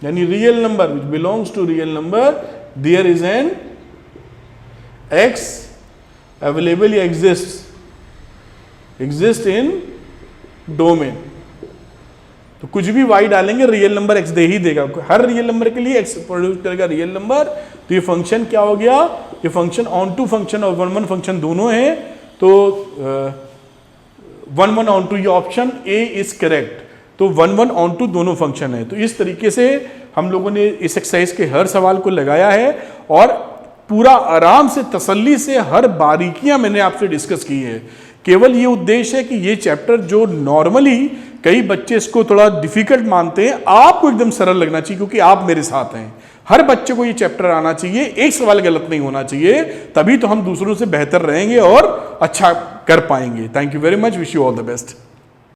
यानी real number which belongs to real number, there is an x available या exist in domain। तो कुछ भी y डालेंगे रियल नंबर x दे ही देगा, हर रियल नंबर के लिए x प्रोड्यूस करेगा रियल नंबर। तो ये फंक्शन क्या हो गया, ये फंक्शन ऑन टू फंक्शन और 1 1 फंक्शन दोनों है। तो 1 1 ऑन टू, ये ऑप्शन ए इज करेक्ट। तो 1 1 ऑन टू दोनों फंक्शन है। तो इस तरीके से हम लोगों ने इस एक्सरसाइज के हर सवाल को लगाया है और पूरा आराम से तसल्ली से हर बारीकियां मैंने आपसे डिस्कस की है। केवल ये उद्देश्य है कि ये चैप्टर जो नॉर्मली कई बच्चे इसको थोड़ा डिफिकल्ट मानते हैं, आपको एकदम सरल लगना चाहिए, क्योंकि आप मेरे साथ हैं। हर बच्चे को ये चैप्टर आना चाहिए, एक सवाल गलत नहीं होना चाहिए, तभी तो हम दूसरों से बेहतर रहेंगे और अच्छा कर पाएंगे। Thank you very much, wish you all the best.